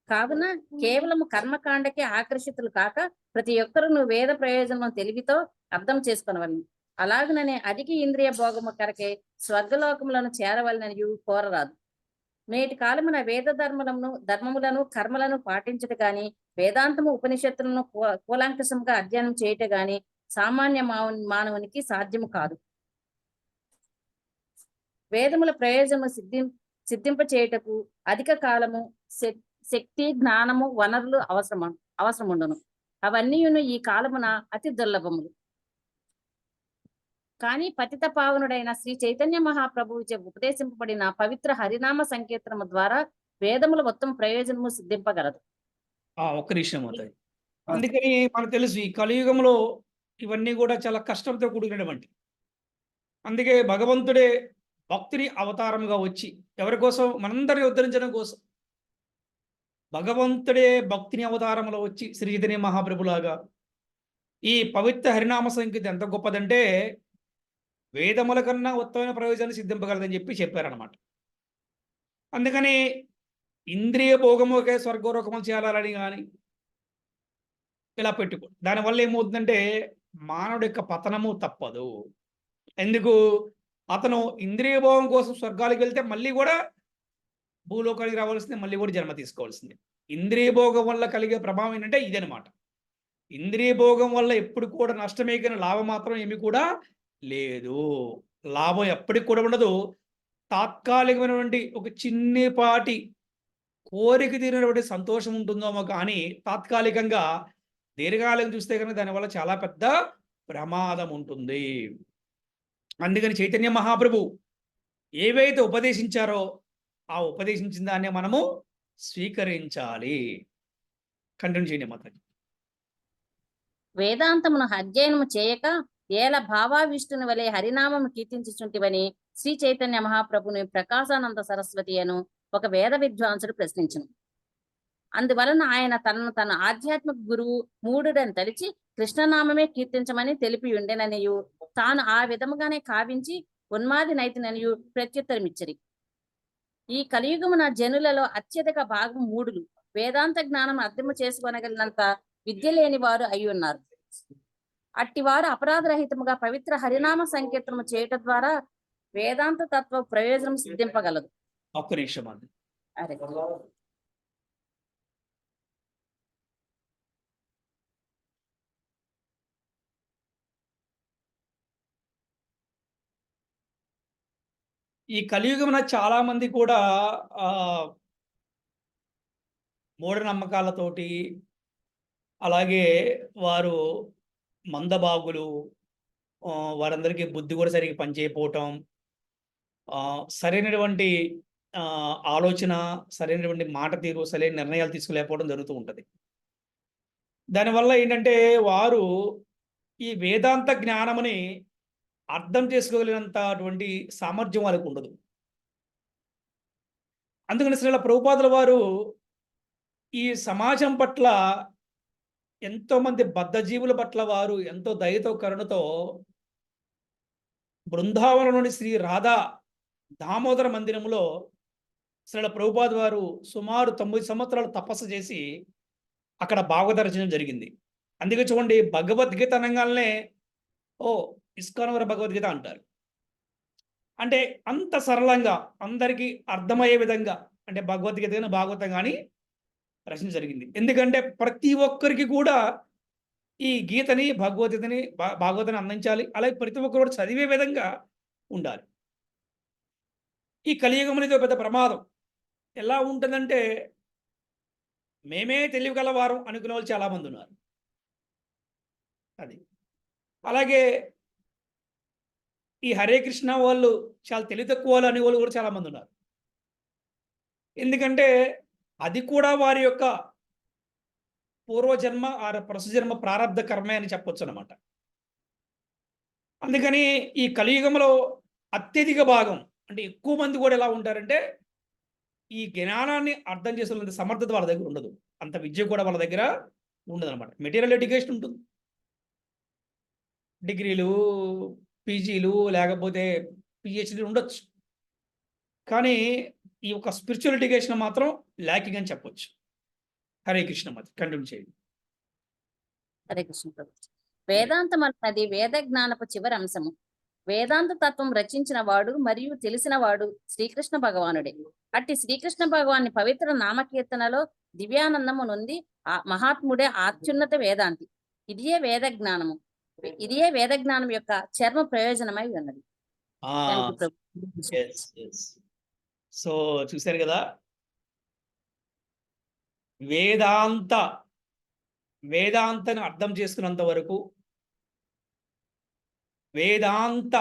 కావున కేవలం కర్మకాండకే ఆకర్షితులు కాక ప్రతి ఒక్కరు వేద ప్రయోజనం తెలివితో అర్థం చేసుకునవలను. అలాగననే అధిక ఇంద్రియ భోగము కరకే స్వర్గలోకములను చేరవలనని కోరరాదు. నేటి కాలమున వేద ధర్మములను కర్మలను పాటించట గాని, వేదాంతము ఉపనిషత్తులను కూలంకషంగా అధ్యయనం చేయట గాని సామాన్య మానవునికి సాధ్యము కాదు. వేదముల ప్రయోజనము సిద్ధింప చేయుటకు అధిక కాలము, శక్తి, జ్ఞానము, వనరులు అవసరముండును. అవన్నీ ఈ కాలమున అతి దుర్లభములు. కానీ పతిత పావనుడైన శ్రీ చైతన్య మహాప్రభువుచే ఉపదేశింపబడిన పవిత్ర హరినామ సంకీర్తనము ద్వారా వేదముల మొత్తం ప్రయోజనము సిద్ధింపగలదు. ఒక్క నిమిషం అవుతాయి. అందుకని మనకు తెలుసు ఈ కలియుగంలో ఇవన్నీ కూడా చాలా కష్టంతో కూడినటువంటి. అందుకే భగవంతుడే భక్తిని అవతారంగా వచ్చి ఎవరి కోసం? మనందరిని ఉద్ధరించడం కోసం. భగవంతుడే భక్తిని అవతారంలో వచ్చి శ్రీ చైతన్య మహాప్రభులాగా ఈ పవిత్ర హరినామ సంకీర్తన ఎంత గొప్పదంటే వేదముల కన్నా ఉత్తమైన ప్రయోజనాన్ని సిద్ధింపగలదని చెప్పారనమాట. అందుకని ఇంద్రియ భోగముకే స్వర్గోరకములు చేయాలని కానీ ఇలా పెట్టుకో. దానివల్ల ఏమవుతుందంటే మానవుడి యొక్క పతనము తప్పదు. ఎందుకు? అతను ఇంద్రియ భోగం కోసం స్వర్గాలకు వెళ్తే మళ్ళీ కూడా భూలోకానికి రావాల్సిందే, మళ్ళీ కూడా జన్మ తీసుకోవాల్సిందే. ఇంద్రియ భోగం వల్ల కలిగే ప్రభావం ఏంటంటే ఇదనమాట. ఇంద్రియ భోగం వల్ల ఎప్పుడు కూడా నష్టమే కానీ లాభం మాత్రం ఏమి కూడా లేదు. లాభం ఎప్పటికి కూడా ఉండదు. తాత్కాలికమైనటువంటి ఒక చిన్నపాటి కోరిక తీరినటువంటి సంతోషం ఉంటుందేమో కానీ తాత్కాలికంగా దీర్ఘకాలం చూస్తే కనుక దానివల్ల చాలా పెద్ద ప్రమాదం ఉంటుంది. అందుకని చైతన్య మహాప్రభు ఏవైతే ఉపదేశించారో ఆ ఉపదేశించిన దాన్ని మనము స్వీకరించాలి. కంటిన్యూ చేయండి మాతాజీ. వేదాంతమును అధ్యయనము చేయక ఏల భావావిష్టుని వలె హరినామము కీర్తించుచుంటివని శ్రీ చైతన్య మహాప్రభుని ప్రకాశానంద సరస్వతి అను ఒక వేద విద్వాంసుడు ప్రశ్నించును. అందువలన ఆయన తన ఆధ్యాత్మిక గురువు మూఢుడని తలిచి కృష్ణనామమే కీర్తించమని తెలిపి ఉండెననియు తాను ఆ విధముగానే కావించి ఉన్మాది నైతిననియు ప్రత్యుత్తరమిచ్చరి. ఈ కలియుగమున జనులలో అత్యధిక భాగం మూఢులు, వేదాంత జ్ఞానం అర్థము చేసుకోనగలిగినంత విద్య లేని వారు అయి ఉన్నారు. అట్టి వారు అపరాధరహితముగా పవిత్ర హరినామ సంకీర్తనము చేయటం ద్వారా వేదాంత తత్వ ప్రయోజనం సిద్ధింపగలదు. ఒక్క నిమిషం అండి. అరే ఈ కలియుగమున చాలా మంది కూడా ఆ మూఢనమ్మకాలతోటి, అలాగే వారు మందబాగులు, వారందరికీ బుద్ధి కూడా సరిగ్గా పనిచేయకపోవటం, సరైనటువంటి ఆలోచన, సరైనటువంటి మాట తీరు, సరైన నిర్ణయాలు తీసుకోలేకపోవడం జరుగుతూ ఉంటుంది. దానివల్ల ఏంటంటే వారు ఈ వేదాంత జ్ఞానముని అర్థం చేసుకోగలిగినంతటువంటి సామర్థ్యం వాళ్ళకు ఉండదు. అందుకని శ్రీల ప్రభుపాదుల వారు ఈ సమాజం పట్ల, ఎంతోమంది బద్ధజీవుల పట్ల వారు ఎంతో దయతో కరుణతో బృందావనంలోని శ్రీ రాధా దామోదర మందిరంలో శ్రీల ప్రభుపాద వారు సుమారు 9 సంవత్సరాలు తపస్సు చేసి అక్కడ భాగవత రచన జరిగింది. అందుకే చూడండి, భగవద్గీత అనగానే ఇస్కాన్ వారి భగవద్గీత అంటారు. అంటే అంత సరళంగా అందరికీ అర్థమయ్యే విధంగా, అంటే భగవద్గీత కానీ భాగవతం కానీ రచన జరిగింది. ఎందుకంటే ప్రతి ఒక్కరికి కూడా ఈ గీతని, భగవద్గీతని, భాగవతాన్ని అందించాలి. అలాగే ప్రతి ఒక్కరు కూడా చదివే విధంగా ఉండాలి. ఈ కలియుగం అనేది పెద్ద ప్రమాదం. ఎలా ఉంటుందంటే, మేమే తెలియగలవారం అనుకునే వాళ్ళు చాలామంది ఉన్నారు. అది అలాగే ఈ హరే కృష్ణ వాళ్ళు చాలా తెలివి తక్కువ వాళ్ళు అనే వాళ్ళు కూడా చాలామంది ఉన్నారు. ఎందుకంటే అది కూడా వారి యొక్క పూర్వజన్మ ప్రస్తుజన్మ ప్రారంధ కర్మే అని చెప్పొచ్చు అన్నమాట. అందుకని ఈ కలియుగంలో అత్యధిక భాగం, అంటే ఎక్కువ మంది కూడా ఎలా ఉంటారంటే, ఈ జ్ఞానాన్ని అర్థం చేసుకునే సమర్థత వాళ్ళ దగ్గర ఉండదు. అంత విద్య కూడా వాళ్ళ దగ్గర ఉండదు అనమాట. మెటీరియల్ ఎడ్యుకేషన్ ఉంటుంది, డిగ్రీలు, పీజీలు, లేకపోతే పిహెచ్డీలు ఉండొచ్చు. కానీ ఈ యొక్క స్పిరిచువల్ ఎడ్యుకేషన్ మాత్రం ల్యాకింగ్ అని చెప్పొచ్చు. హరే కృష్ణ మతి కంటిన్యూ చేయండి. హరే కృష్ణ ప్రభు. వేదాంతం అన్నది వేద జ్ఞానపు చివరి అంశము. వేదాంత తత్వం రచించిన వాడు మరియు తెలిసిన వాడు శ్రీకృష్ణ భగవానుడే. అట్టి శ్రీకృష్ణ భగవాన్ని పవిత్ర నామకీర్తనలో దివ్యానందము నొంది ఆ మహాత్ముడే అత్యున్నత వేదాంతి. ఇదియే వేద జ్ఞానము. ఇదియే వేద జ్ఞానం యొక్క చర్మ ప్రయోజనమై ఉన్నది. సో చూశారు కదా, వేదాంతను అర్థం చేసుకున్నంత వరకు, వేదాంతని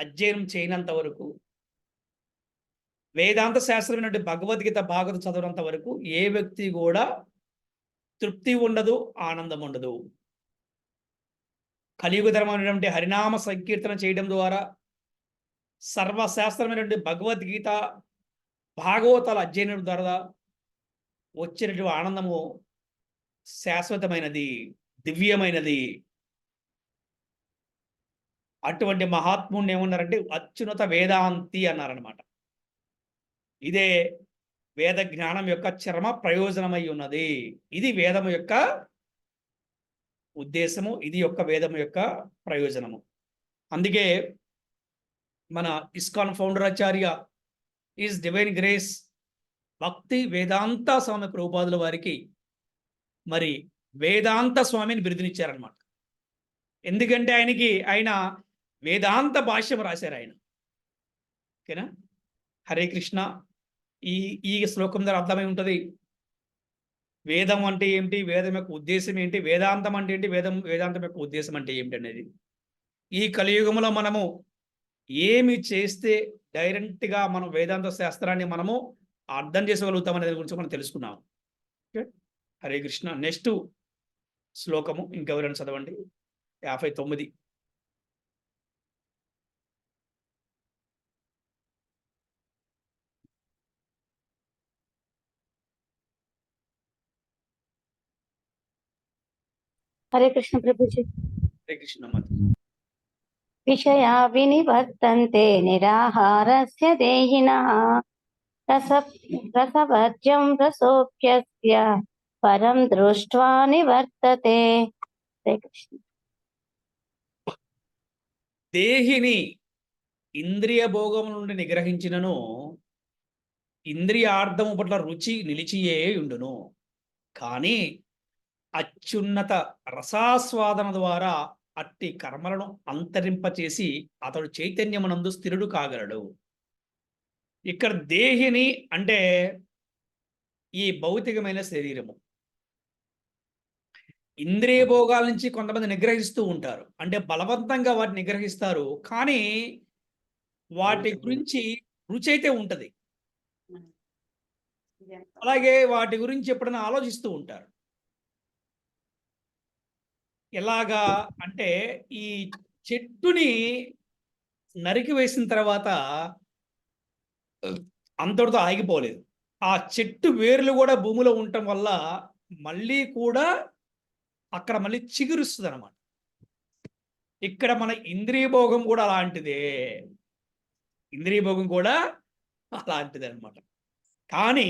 అధ్యయనం చేయనంత వరకు, వేదాంత శాస్త్రమైనటువంటి భగవద్గీత భాగవతం చదవనంత వరకు ఏ వ్యక్తి కూడా తృప్తి ఉండదు, ఆనందం ఉండదు. కలియుగ ధర్మమైనటువంటి హరినామ సంకీర్తన చేయడం ద్వారా, సర్వశాస్త్రమైనటువంటి భగవద్గీత భాగవతాల అధ్యయనం ద్వారా వచ్చినటువంటి ఆనందము శాశ్వతమైనది, దివ్యమైనది. అటువంటి మహాత్ముడిని ఏమన్నారంటే అత్యున్నత వేదాంతి అన్నారనమాట. ఇదే వేద జ్ఞానం యొక్క చర్మ ప్రయోజనమై ఉన్నది. ఇది వేదము యొక్క ఉద్దేశము, ఇది యొక్క వేదము యొక్క ప్రయోజనము. అందుకే మన ISKCON founder Acharya is divine grace భక్తి వేదాంత స్వామి ప్రభుపాదుల వారికి మరి వేదాంత స్వామిని బిరుదునిచ్చారనమాట. ఎందుకంటే ఆయన వేదాంత భాష్యం రాశారు ఆయన. ఓకేనా? హరే కృష్ణ. ఈ శ్లోకం ద్వారా అర్థమై ఉంటుంది వేదం అంటే ఏమిటి, వేదం యొక్క ఉద్దేశం ఏంటి, వేదాంతం అంటే ఏంటి, వేదాంతం యొక్క ఉద్దేశం అంటే ఏమిటి అనేది. ఈ కలియుగంలో మనము ఏమి చేస్తే డైరెక్ట్గా మనం వేదాంత శాస్త్రాన్ని మనము అర్థం చేసుకోగలుగుతాం అనే దాని గురించి మనం తెలుసుకున్నాం. ఓకే, హరే కృష్ణ. నెక్స్ట్ శ్లోకము ఇంకెవరైనా చదవండి, 59. హరే కృష్ణ ప్రభుజీ. హరే కృష్ణ. విషయా వినివర్తంతే నిరాహారస్య దేహినః రసవర్జ్యం రసోప్యస్య పరం దృష్ట్వా నివర్తతే. హరే కృష్ణ. దేహిని ఇంద్రియ భోగము నుండి నిగ్రహించినను ఇంద్రియార్థము పట్ల రుచి నిలిచియే ఉండును. కానీ అత్యున్నత రసాస్వాదన ద్వారా అట్టి కర్మలను అంతరింపచేసి అతడు చైతన్యమునందు స్థిరుడు కాగలడు. ఇక్కడ దేహిని అంటే ఈ భౌతికమైన శరీరము. ఇంద్రియ భోగాల నుంచి కొంతమంది నిగ్రహిస్తూ ఉంటారు, అంటే బలవంతంగా వాటిని నిగ్రహిస్తారు, కానీ వాటి గురించి రుచి అయితే ఉంటది. అలాగే వాటి గురించి ఎప్పుడైనా ఆలోచిస్తూ ఉంటారు. ఎలాగా అంటే ఈ చెట్టుని నరికి వేసిన తర్వాత అంతటితో ఆగిపోలేదు. ఆ చెట్టు వేర్లు కూడా భూమిలో ఉండటం వల్ల మళ్ళీ కూడా అక్కడ మళ్ళీ చిగురుస్తుంది అనమాట. ఇక్కడ మన ఇంద్రియ భోగం కూడా అలాంటిదే. ఇంద్రియ భోగం కూడా అలాంటిదే అనమాట. కానీ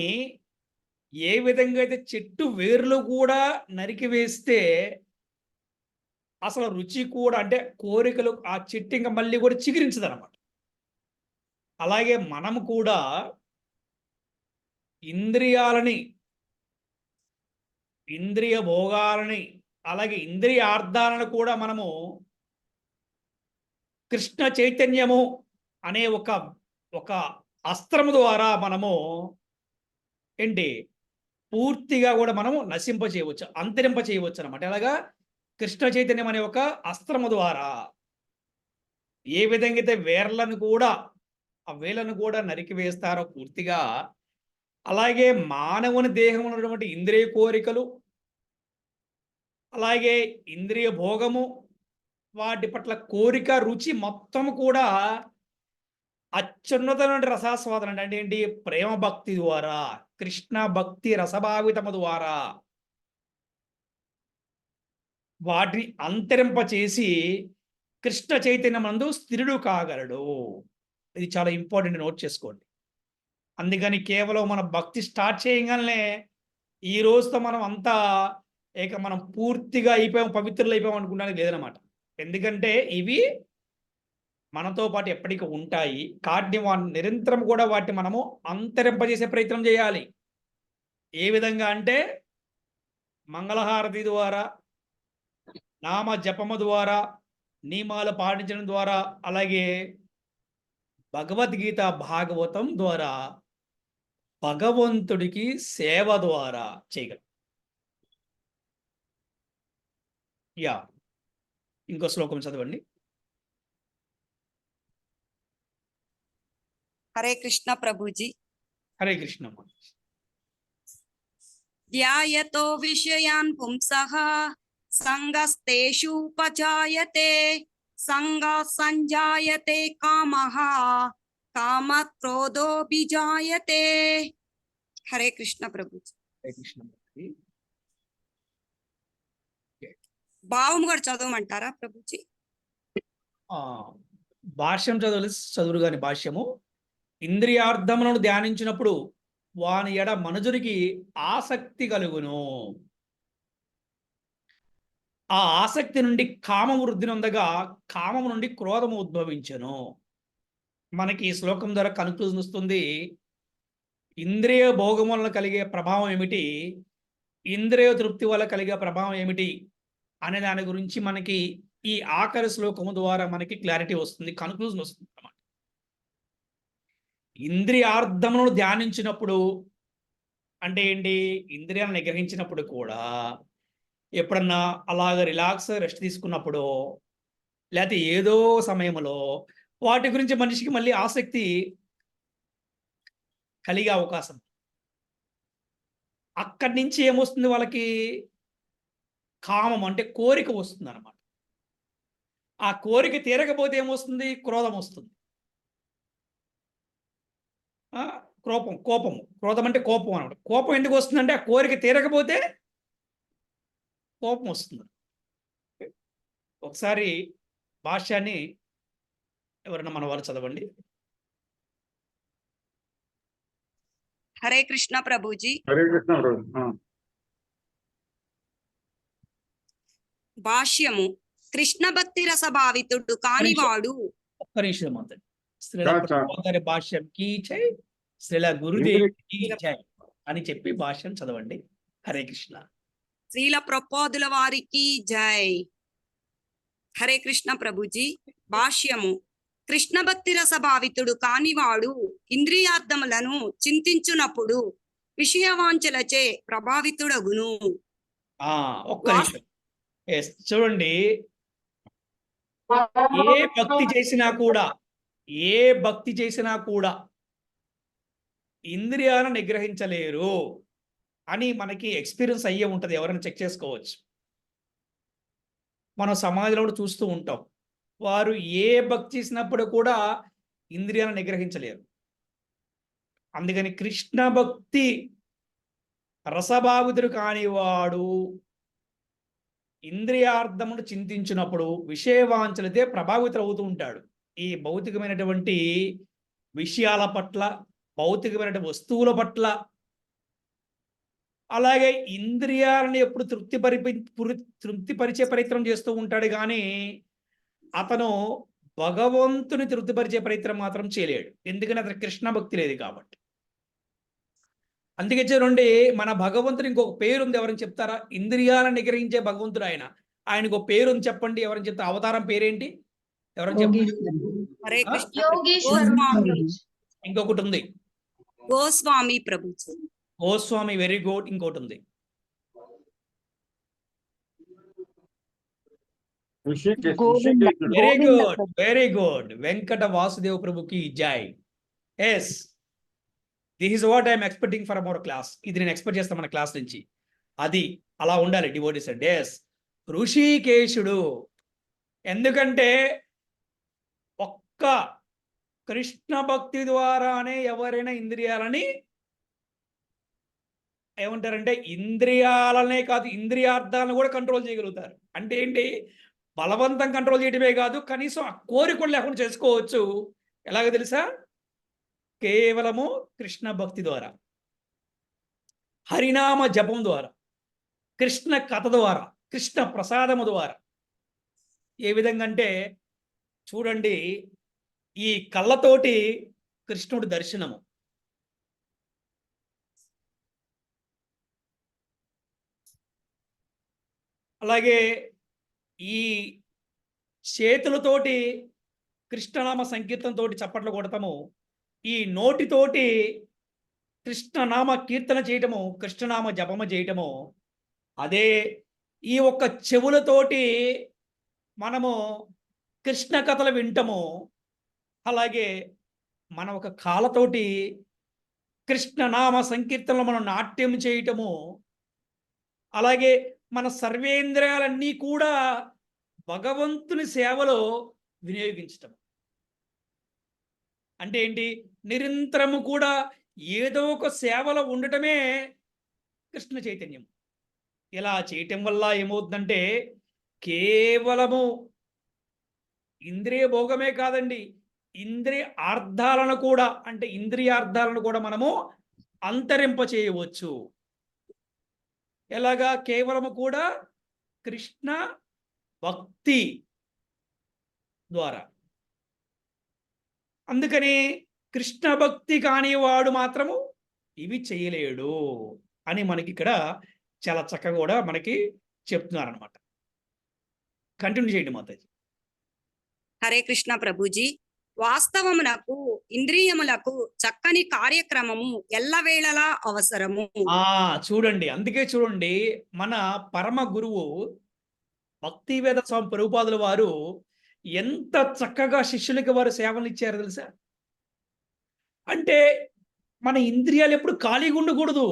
ఏ విధంగా అయితే చెట్టు వేర్లు కూడా నరికి వేస్తే అసలు రుచి కూడా, అంటే కోరికలు, ఆ చెట్టు ఇంకా మళ్ళీ కూడా చిగురించదు అనమాట. అలాగే మనం కూడా ఇంద్రియాలని, ఇంద్రియ భోగాలని, అలాగే ఇంద్రియార్థాలను కూడా మనము కృష్ణ చైతన్యము అనే ఒక అస్త్రము ద్వారా మనము ఏంటి పూర్తిగా కూడా మనము నశింప చేయవచ్చు, అంతరింప చేయవచ్చు అనమాట. అలాగా కృష్ణ చైతన్యం అనే ఒక అస్త్రము ద్వారా ఏ విధంగా అయితే వేర్లను కూడా, ఆ వేలను కూడా నరికి వేస్తారో పూర్తిగా, అలాగే మానవుని దేహంలో ఉన్నటువంటి ఇంద్రియ కోరికలు, అలాగే ఇంద్రియ భోగము, వాటి పట్ల కోరిక, రుచి మొత్తం కూడా అత్యున్నతమైన రసాస్వాదన అంటే ఏంటి, ప్రేమ భక్తి ద్వారా, కృష్ణ భక్తి రసభావితము ద్వారా వాటిని అంతరింపచేసి కృష్ణ చైతన్యమందు స్థిరుడు కాగలడు. ఇది చాలా ఇంపార్టెంట్, నోట్ చేసుకోండి. అందుకని కేవలం మన భక్తి స్టార్ట్ చేయగానే ఈ రోజుతో మనం అంతా మనం పూర్తిగా అయిపోయాం, పవిత్రులు అయిపోయాం అనుకున్నానికి లేదనమాట. ఎందుకంటే ఇవి మనతో పాటు ఎప్పటికీ ఉంటాయి. కాబట్టి నిరంతరం కూడా వాటిని మనము అంతరింపజేసే ప్రయత్నం చేయాలి. ఏ విధంగా అంటే మంగళహారతి ద్వారా, నామ జపము ద్వారా, నియమాలు పాటించడం ద్వారా, అలాగే భగవద్గీత భాగవతం ద్వారా, భగవంతుడికి సేవ ద్వారా చేయగలం. ఇంకో శ్లోకం చదవండి. హరే కృష్ణ ప్రభుజీ. హరే కృష్ణ. ధ్యాయతో విషయాన్ పుంసః సంగస్తేషుపజాయతే సంగా సంజాయతే కామః కామత్ క్రోధోభిజాయతే. హరే కృష్ణ ప్రభుజీ. హరే కృష్ణ. భావం కూడా చదవమంటారా ప్రభుజీ? భాష్యం చదువురు గాని భాష్యము, ఇంద్రియార్థములను ధ్యానించినప్పుడు వాని ఎడ మనుజునికి ఆసక్తి కలుగును. ఆ ఆసక్తి నుండి కామము వృద్ధి నొందగా కామము నుండి క్రోధము ఉద్భవించను. మనకి ఈ శ్లోకం ద్వారా కన్క్లూజన్ వస్తుంది. ఇంద్రియ భోగం వలన కలిగే ప్రభావం ఏమిటి, ఇంద్రియ తృప్తి వల్ల కలిగే ప్రభావం ఏమిటి అనే దాని గురించి మనకి ఈ ఆఖరి శ్లోకము ద్వారా మనకి క్లారిటీ వస్తుంది, కన్క్లూజన్ వస్తుంది అన్నమాట. ఇంద్రియార్థములను ధ్యానించినప్పుడు అంటే ఏంటి, ఇంద్రియాలను నిగ్రహించినప్పుడు కూడా, ఎప్పుడన్నా అలాగ రిలాక్స్ రెస్ట్ తీసుకున్నప్పుడు, లేకపోతే ఏదో సమయంలో వాటి గురించి మనిషికి మళ్ళీ ఆసక్తి కలిగే అవకాశం. అక్కడి నుంచి ఏమొస్తుంది, వాళ్ళకి కామం అంటే కోరిక వస్తుంది అన్నమాట. ఆ కోరిక తీరకపోతే ఏమొస్తుంది, క్రోధం వస్తుంది. కోపము, క్రోధం అంటే కోపం అన్నమాట. కోపం ఎందుకు వస్తుందంటే ఆ కోరిక తీరకపోతే కోపం వస్తుంది. ఒకసారి భాష్యాన్ని ఎవరైనా మన వారు చదవండి. హరే కృష్ణ ప్రభుజీ. హరే కృష్ణ ప్రభు. భాష్యము. కృష్ణ భక్తి రసభావితుడు కానివాడు. ఒక్క నిమిషం మాత్రం. శ్రీల చాలు, చాలు. ప్రభుపాద గారి భాష్యం కీ జై, శ్రీల గురుదేవ్ కీ జై అని చెప్పి భాష్యం చదవండి. హరే కృష్ణ. శ్రీల ప్రపోదుల వారికి జై. హరే కృష్ణ ప్రభుజీ. భాష్యము. కృష్ణ భక్తి రసభావితుడు కానివాడు ఇంద్రియార్థములను చింతించునప్పుడు విషయవాంఛలచే ప్రభావితుడగును. ఒక్క నిమిషం. Yes, చూడండి, ఏ భక్తి చేసినా కూడా ఇంద్రియాలను నిగ్రహించలేరు అని మనకి ఎక్స్పీరియన్స్ అయ్యే ఉంటది. ఎవరైనా చెక్ చేసుకోవచ్చు. మనం సమాజంలో కూడా చూస్తూ ఉంటాం. వారు ఏ భక్తి చేసినప్పుడు కూడా ఇంద్రియాలను నిగ్రహించలేరు. అందుకని కృష్ణ భక్తి రసభావితుడు కానివాడు ఇంద్రియార్థమును చింతించినప్పుడు విషయవాంఛలతే ప్రభావితులు అవుతూ ఉంటాడు. ఈ భౌతికమైనటువంటి విషయాల పట్ల, భౌతికమైన వస్తువుల పట్ల, అలాగే ఇంద్రియాలను ఎప్పుడు తృప్తిపరిచే ప్రయత్నం చేస్తూ ఉంటాడు. కానీ అతను భగవంతుని తృప్తిపరిచే ప్రయత్నం మాత్రం చేయలేడు. ఎందుకని అతను కృష్ణ భక్తి లేదు కాబట్టి. అందుకే చూడండి, మన భగవంతుని ఇంకొక పేరు ఉంది. ఎవరైనా చెప్తారా? ఇంద్రియాలను నిగ్రహించే భగవంతుడు ఆయన. ఆయనకు పేరు ఉంది, చెప్పండి. ఎవరైనా చెప్తారు? అవతారం పేరేంటి? ఎవరైనా చెప్పండి. హరే కృష్ణ. యోగేశ్వరుడు ప్రభుజీ. ఇంకొకటి ఉంది, గోస్వామి ప్రభుజీ. గోస్వామి. Very good. ఇంకోటి ఉంది, very good, very good. Venkata Vasudeva ప్రభుకి జై. Yes, this is what I'm expecting for our class. ఇది నేను ఎక్స్పెక్ట్ చేస్తాను మన క్లాస్ నుంచి. అది అలా ఉండాలి డివోటీస్ అంటే. ఎస్, ఋషికేశుడు. ఎందుకంటే ఒక్క కృష్ణ భక్తి ద్వారానే ఎవరైనా ఇంద్రియాలని ఏమంటారంటే, ఇంద్రియాలనే కాదు ఇంద్రియార్థాలను కూడా కంట్రోల్ చేయగలుగుతారు. అంటే ఏంటి? బలవంతం కంట్రోల్ చేయడమే కాదు, కనీసం ఆ కోరికలు లేకుండా చేసుకోవచ్చు. ఎలాగో తెలుసా? కేవలము కృష్ణ భక్తి ద్వారా, హరినామ జపం ద్వారా, కృష్ణ కథ ద్వారా, కృష్ణ ప్రసాదము ద్వారా. ఏ విధంగా అంటే చూడండి, ఈ కళ్ళతోటి కృష్ణుడి దర్శనము, అలాగే ఈ చేతులతోటి కృష్ణనామ సంకీర్తనతో చప్పట్లు కొడతాము, ఈ నోటితోటి కృష్ణనామ కీర్తన చేయటము, కృష్ణనామ జపము చేయటము, అదే ఈ ఒక్క చెవులతోటి మనము కృష్ణ కథలు వింటము, అలాగే మన ఒక కాళ్ళతోటి కృష్ణనామ సంకీర్తనలు మనం నాట్యం చేయటము, అలాగే మన సర్వేంద్రియాలన్నీ కూడా భగవంతుని సేవలో వినియోగించటం. అంటే ఏంటి? నిరంతరము కూడా ఏదో ఒక సేవలో ఉండటమే కృష్ణ చైతన్యం. ఇలా చేయటం వల్ల ఏమవుతుందంటే, కేవలము ఇంద్రియ భోగమే కాదండి, ఇంద్రియ అర్థాలను కూడా, అంటే ఇంద్రియార్థాలను కూడా మనము అంతరింప చేయవచ్చు. ఎలాగా? కేవలము కూడా కృష్ణ భక్తి ద్వారా. అందుకని కృష్ణ భక్తి కానివాడు మాత్రము ఇవి చేయలేడు అని మనకి ఇక్కడ చాలా చక్కగా కూడా మనకి చెప్తున్నారు అనమాట. కంటిన్యూ చేయండి మాతాజీ. హరే కృష్ణ ప్రభుజీ. వాస్తవమునకు ఇంద్రియములకు చక్కని కార్యక్రమము ఎల్లవేళలా అవసరము. చూడండి, అందుకే చూడండి, మన పరమ గురువు భక్తివేద స్వామి ప్రభుపాదుల వారు ఎంత చక్కగా శిష్యులకి వారు సేవలు ఇచ్చారు తెలుసా? అంటే మన ఇంద్రియాలు ఎప్పుడు ఖాళీగా ఉండకూడదు,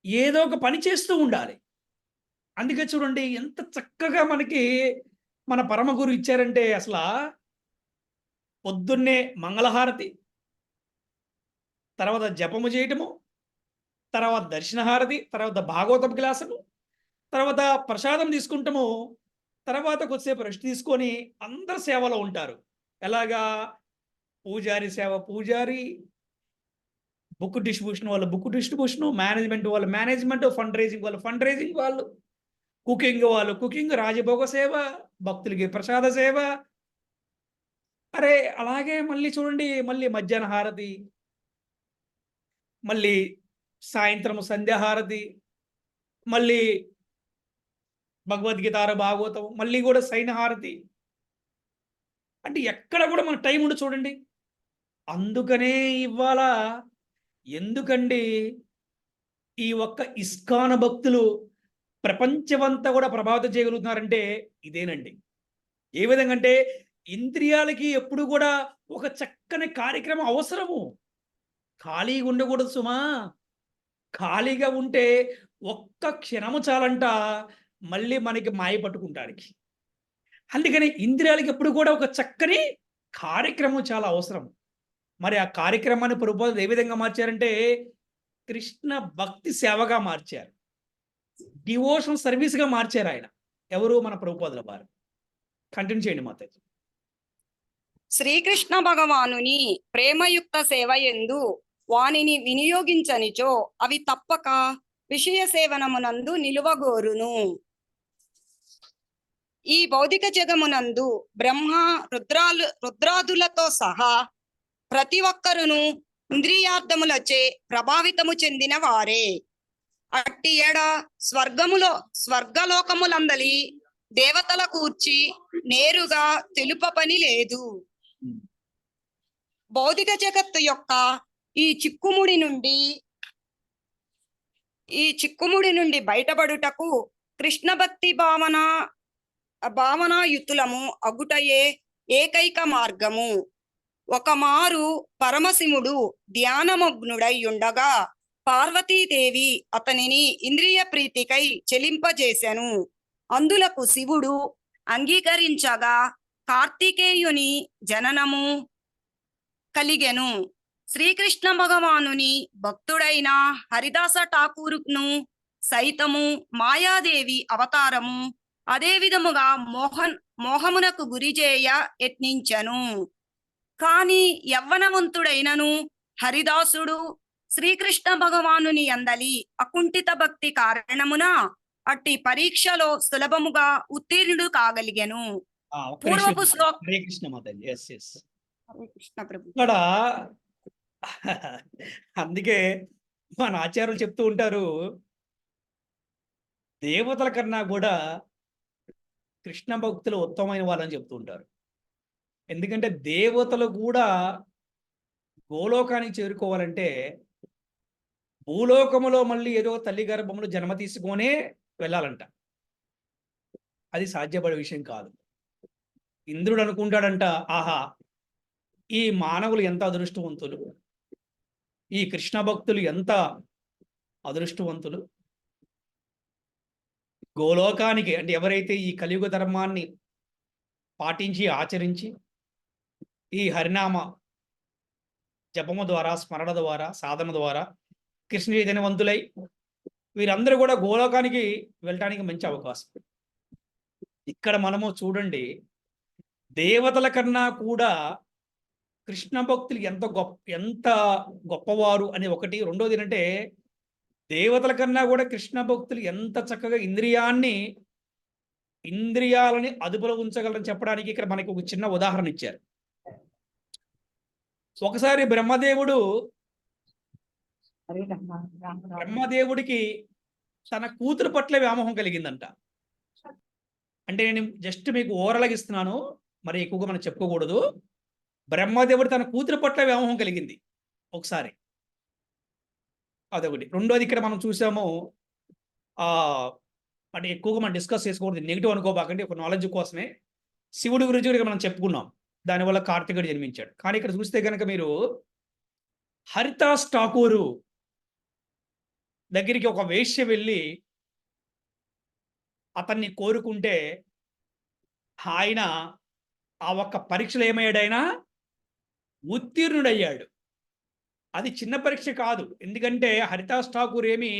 ఏదో ఒక పని చేస్తూ ఉండాలి. అందుకే చూడండి ఎంత చక్కగా మనకి మన పరమ గురు ఇచ్చారంటే, అసలు పొద్దున్నే మంగళహారతి, తర్వాత జపము చేయటము, తర్వాత దర్శనహారతి, తర్వాత భాగవతం క్లాసులు, తర్వాత ప్రసాదం తీసుకుంటాము, తర్వాత కొద్దిసేపు రెస్ట్ తీసుకొని అందరు సేవలో ఉంటారు. ఎలాగా? పూజారి సేవ పూజారి, బుక్ డిస్ట్రిబ్యూషన్ వాళ్ళు బుక్ డిస్ట్రిబ్యూషన్, మేనేజ్మెంట్ వాళ్ళు మేనేజ్మెంట్, ఫండ్ రైజింగ్ వాళ్ళు ఫండ్ రైజింగ్, వాళ్ళు కుకింగ్ వాళ్ళు కుకింగ్, రాజభోగ సేవ, భక్తులకి ప్రసాద సేవ. అరే అలాగే మళ్ళీ చూడండి, మళ్ళీ మధ్యాహ్న హారతి, మళ్ళీ సాయంత్రం సంధ్యాహారతి, మళ్ళీ భగవద్గీత భాగవతం, మళ్ళీ కూడా సైన హారతి. అంటే ఎక్కడ కూడా మన టైం ఉండి చూడండి. అందుకనే ఇవాళ ఎందుకండి ఈ ఒక్క ఇస్కాన్ భక్తులు ప్రపంచమంతా కూడా ప్రభావితం చేయగలుగుతున్నారంటే ఇదేనండి. ఏ విధంగా అంటే ఇంద్రియాలకి ఎప్పుడు కూడా ఒక చక్కని కార్యక్రమం అవసరము. ఖాళీగా ఉండకూడదు సుమా. ఖాళీగా ఉంటే ఒక్క క్షణము చాలంట మళ్ళీ మనకి మాయ పట్టుకుంటానికి. అందుకని ఇంద్రియాలకి ఎప్పుడు కూడా ఒక చక్కని కార్యక్రమం చాలా అవసరం. మరి ఆ కార్యక్రమాన్ని ప్రభుపాదులు ఏ విధంగా మార్చారంటే కృష్ణ భక్తి సేవగా మార్చారు, డివోషన్ సర్వీస్గా మార్చారు ఆయన. ఎవరు? మన ప్రభుపాదుల వారు. కంటిన్యూ చేయండి మాతాజీ. శ్రీకృష్ణ భగవానుని ప్రేమయుక్త సేవ యందు వానిని వినియోగించనిచో అవి తప్పక విషయ సేవనమునందు నిలువగోరును. ఈ భౌతిక జగమునందు బ్రహ్మ రుద్రాదులతో సహా ప్రతి ఒక్కరును ఇంద్రియార్థములచే ప్రభావితము చెందిన వారే. అట్టి ఎడ స్వర్గలోకములందలి దేవతల కూర్చి నేరుగా తెలుప పని లేదు. భౌతిక జగత్తు యొక్క ఈ చిక్కుముడి నుండి బయటపడుటకు కృష్ణ భక్తి భావనాయుతులము అగుటయే ఏకైక మార్గము. ఒకమారు పరమశివుడు ధ్యానమగ్నుడై ఉండగా పార్వతీదేవి అతనిని ఇంద్రియ ప్రీతికై చెలింపజేసెను. అందులకు శివుడు అంగీకరించగా కార్తికేయుని జననము కలిగెను. శ్రీకృష్ణ భగవానుని భక్తుడైన హరిదాస ఠాకూరును సైతము మాయాదేవి అవతారము అదే విధముగా మోహమునకు గురిచేయ యత్నించెను. కాని యవ్వనవంతుడైనను హరిదాసుడు శ్రీకృష్ణ భగవానుని అందలి అకుంఠిత భక్తి కారణమున అట్టి పరీక్షలో సులభముగా ఉత్తీర్ణుడు కాగలిగెను. పూర్వపు శ్లోక హరే కృష్ణ మాతాజీ. హరే కృష్ణ ప్రభు. ఇక్కడ అందుకే మన ఆచార్యులు చెప్తూ ఉంటారు, దేవతల కన్నా కూడా కృష్ణ భక్తులు ఉత్తమమైన వాళ్ళని చెప్తూ ఉంటారు. ఎందుకంటే దేవతలు కూడా గోలోకానికి చేరుకోవాలంటే భూలోకములో మళ్ళీ ఏదో తల్లి గర్భములో జన్మ తీసుకొనే వెళ్ళాలంట. అది సాధ్యపడే విషయం కాదు. ఇంద్రుడు అనుకుంటాడంట, ఆహా ఈ మానవులు ఎంత అదృష్టవంతులు, ఈ కృష్ణ భక్తులు ఎంత అదృష్టవంతులు. గోలోకానికి అంటే ఎవరైతే ఈ కలియుగ ధర్మాన్ని పాటించి ఆచరించి ఈ హరినామ జపము ద్వారా, స్మరణ ద్వారా, సాధన ద్వారా కృష్ణ చైతన్యవంతులై వీరందరూ కూడా గోలోకానికి వెళ్ళటానికి మంచి అవకాశం. ఇక్కడ మనము చూడండి, దేవతల కన్నా కూడా కృష్ణ భక్తులు ఎంత గొప్పవారు అని ఒకటి. రెండోది ఏంటంటే దేవతల కన్నా కూడా కృష్ణ భక్తులు ఎంత చక్కగా ఇంద్రియాలని అదుపులో ఉంచగలరని చెప్పడానికి ఇక్కడ మనకి ఒక చిన్న ఉదాహరణ ఇచ్చారు. ఒకసారి బ్రహ్మదేవుడికి తన కూతురు పట్ల వ్యామోహం కలిగిందంట. అంటే నేను జస్ట్ మీకు ఓరలాగా ఇస్తున్నాను, మరి ఎక్కువగా మనం చెప్పుకోకూడదు. బ్రహ్మదేవుడు తన కూతురు పట్ల వ్యామోహం కలిగింది ఒకసారి. అదొకటి. రెండోది ఇక్కడ మనం చూసాము, అంటే ఎక్కువగా మనం డిస్కస్ చేసుకోకూడదు, నెగిటివ్ అనుకోబాకండి, ఒక నాలెడ్జ్ కోసమే. శివుడి గురించి కూడా మనం చెప్పుకున్నాం, దానివల్ల కార్తికుడు జన్మించాడు. కానీ ఇక్కడ చూస్తే కనుక మీరు హరిదాస్ ఠాకూరు దగ్గరికి ఒక వేశ్య వెళ్ళి అతన్ని కోరుకుంటే ఆయన ఆ ఒక్క పరీక్షలో ఏమయ్యాడైనా ఉత్తీర్ణుడయ్యాడు. అది చిన్న పరీక్ష కాదు, ఎందుకంటే హరిదాస్ ఠాకూర్ ఏమి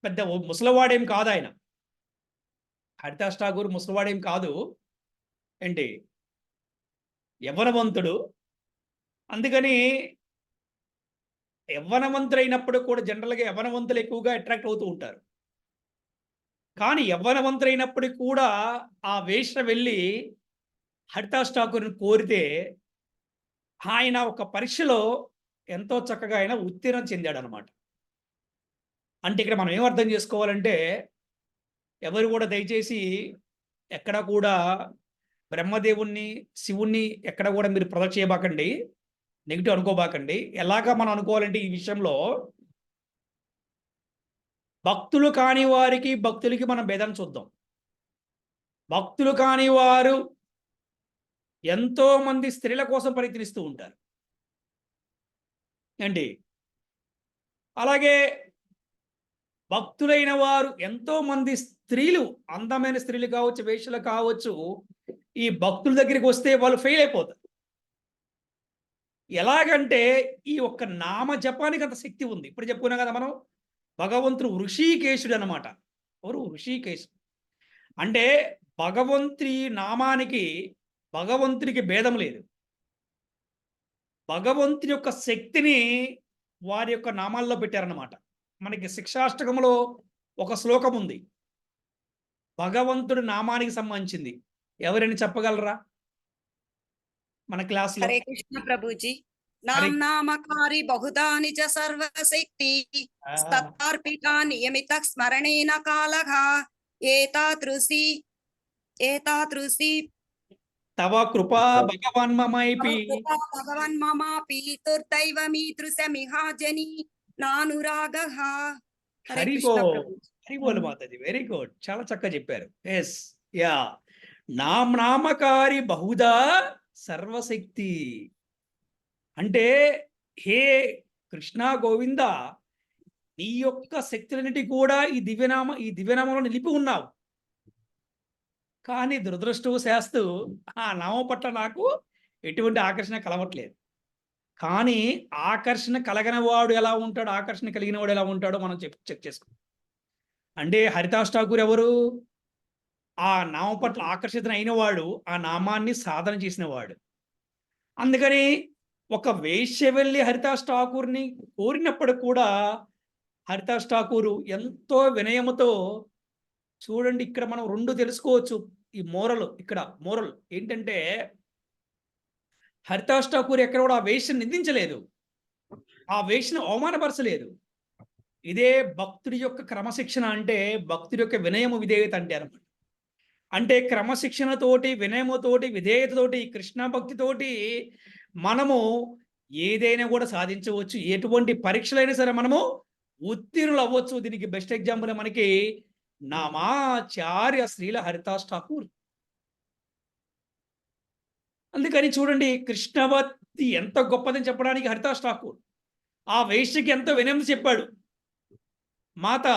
పెద్ద ముసలివాడేం కాదు. ఆయన హరిదాస్ ఠాకూర్ ముసలివాడేం కాదు. ఏంటి యవ్వనవంతుడు. అందుకని యవ్వనవంతులైనప్పుడు కూడా జనరల్గా యవ్వనవంతులు ఎక్కువగా అట్రాక్ట్ అవుతూ ఉంటారు. కానీ యవ్వనవంతులైనప్పటికీ కూడా ఆ వేశ్య వెళ్ళి హరిదాస్ ఠాకూర్ని కోరితే ఆయన ఒక పరీక్షలో ఎంతో చక్కగా ఆయన ఉత్తీర్ణం చెందాడు అనమాట. అంటే ఇక్కడ మనం ఏం అర్థం చేసుకోవాలంటే, ఎవరు కూడా దయచేసి ఎక్కడ కూడా బ్రహ్మదేవుణ్ణి, శివుణ్ణి ఎక్కడ కూడా మీరు ప్రొజెక్ట్ చేయబాకండి, నెగిటివ్ అనుకోబాకండి. ఎలాగా మనం అనుకోవాలంటే ఈ విషయంలో భక్తులు కాని వారికి భక్తులకి మనం భేదాన్ని చూద్దాం. భక్తులు కాని వారు ఎంతో మంది స్త్రీల కోసం ప్రయత్నిస్తూ ఉంటారు అండి. అలాగే భక్తులైన వారు ఎంతో మంది స్త్రీలు, అందమైన స్త్రీలు కావచ్చు, వేశ్యలు కావచ్చు, ఈ భక్తుల దగ్గరికి వస్తే వాళ్ళు ఫెయిల్ అయిపోతారు. ఎలాగంటే ఈ ఒక్క నామ జపానికి అంత శక్తి ఉంది. ఇప్పుడు చెప్పుకున్నాం కదా మనం, భగవంతుడు ఋషికేశుడు అనమాట. ఎవరు? ఋషికేశుడు. అంటే భగవంతుడి నామానికి భగవంతుడికి భేదం లేదు. భగవంతుని యొక్క శక్తిని వారి యొక్క నామాల్లో పెట్టారన్నమాట. మనకి శిక్షాష్టకంలో ఒక శ్లోకం ఉంది భగవంతుడి నామానికి సంబంధించింది. ఎవరైనా చెప్పగలరా మన క్లాస్లో? హరే కృష్ణ ప్రభుజీ. నామ్ నామకారి బహుదా నిజ సర్వశక్తి తత్తార్పితా నియమిత స్మరణేన కాలః ఏతాదృశి తవ కృపా భగవన్ మమైపి భగవన్ మమాపి దుర్దైవమీదృశమిహాజని నానురాగః. హరే హరి కృష్ణ బోల్. ప్రభుజీ. హరి బోల్ మాతాజీ, వెరీ గుడ్, చాలా చక్కగా చెప్పారు. Yes, yeah. నామకారి బహుదా సర్వశక్తి అంటే, హే కృష్ణ గోవింద, నీ యొక్క శక్తులన్నిటి కూడా ఈ దివ్యనామంలో నిలిపి ఉన్నావు. కానీ దురదృష్టవశాస్తు ఆ నామం పట్ల నాకు ఎటువంటి ఆకర్షణ కలవట్లేదు. కానీ ఆకర్షణ కలగని వాడు ఎలా ఉంటాడో, ఆకర్షణ కలిగిన వాడు ఎలా ఉంటాడో మనం చెక్ చేసుకుంటాం. అంటే హరిదాస్ ఠాకూర్ ఎవరు? ఆ నామం పట్ల ఆకర్షిత అయిన వాడు, ఆ నామాన్ని సాధన చేసిన వాడు. అందుకని ఒక వేశ్య వెళ్ళి హరిదాస్ ఠాకూర్ని కోరినప్పుడు కూడా హరిదాస్ ఠాకూరు ఎంతో వినయముతో, చూడండి ఇక్కడ మనం రెండు తెలుసుకోవచ్చు. ఈ ఇక్కడ మోరల్ ఏంటంటే, హరిదాస్ ఠాకూర్ ఎక్కడ కూడా ఆ వేశ్యను నిందించలేదు, ఆ వేశ్యను అవమానపరచలేదు. ఇదే భక్తుడి యొక్క క్రమశిక్షణ, అంటే భక్తుడి యొక్క వినయము విధేయత అంటారు. అంటే క్రమశిక్షణతోటి, వినయముతోటి, విధేయతతోటి, కృష్ణ భక్తితోటి మనము ఏదైనా కూడా సాధించవచ్చు. ఎటువంటి పరీక్షలైనా సరే మనము ఉత్తీర్ణులు అవ్వచ్చు. దీనికి బెస్ట్ ఎగ్జాంపుల్ మనకి నామాచార్య శ్రీల హరిదాస్ ఠాకూర్. అందుకని చూడండి, కృష్ణ భక్తి ఎంత గొప్పదని చెప్పడానికి హరిదాస్ ఠాకూర్ ఆ వేశ్యకి ఎంతో వినయం చెప్పాడు. మాత,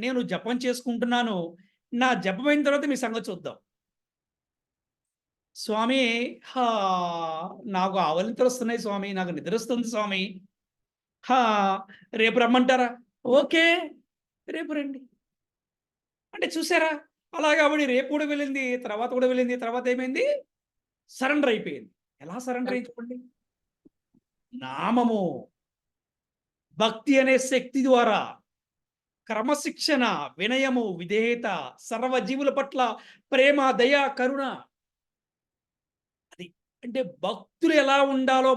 నేను జపం చేసుకుంటున్నాను, నా జపమైన తర్వాత మీ సంగతి చూద్దాం. స్వామి, నాకు ఆవలింతలు వస్తున్నాయి స్వామి, నాకు నిద్ర వస్తుంది స్వామి, రేపు రమ్మంటారా? ఓకే, రేపు రండి అంటే చూసారా, అలాగే ఆవిడ రేపు కూడా వెళ్ళింది, తర్వాత కూడా వెళ్ళింది. తర్వాత ఏమైంది? సరెండర్ అయిపోయింది. ఎలా సరెండర్ అయిపోయింది? నామము, భక్తి అనే శక్తి ద్వారా క్రమశిక్షణ, వినయము, విధేయత, సర్వజీవుల పట్ల ప్రేమ, దయ, కరుణ. అది అంటే భక్తులు ఎలా ఉండాలో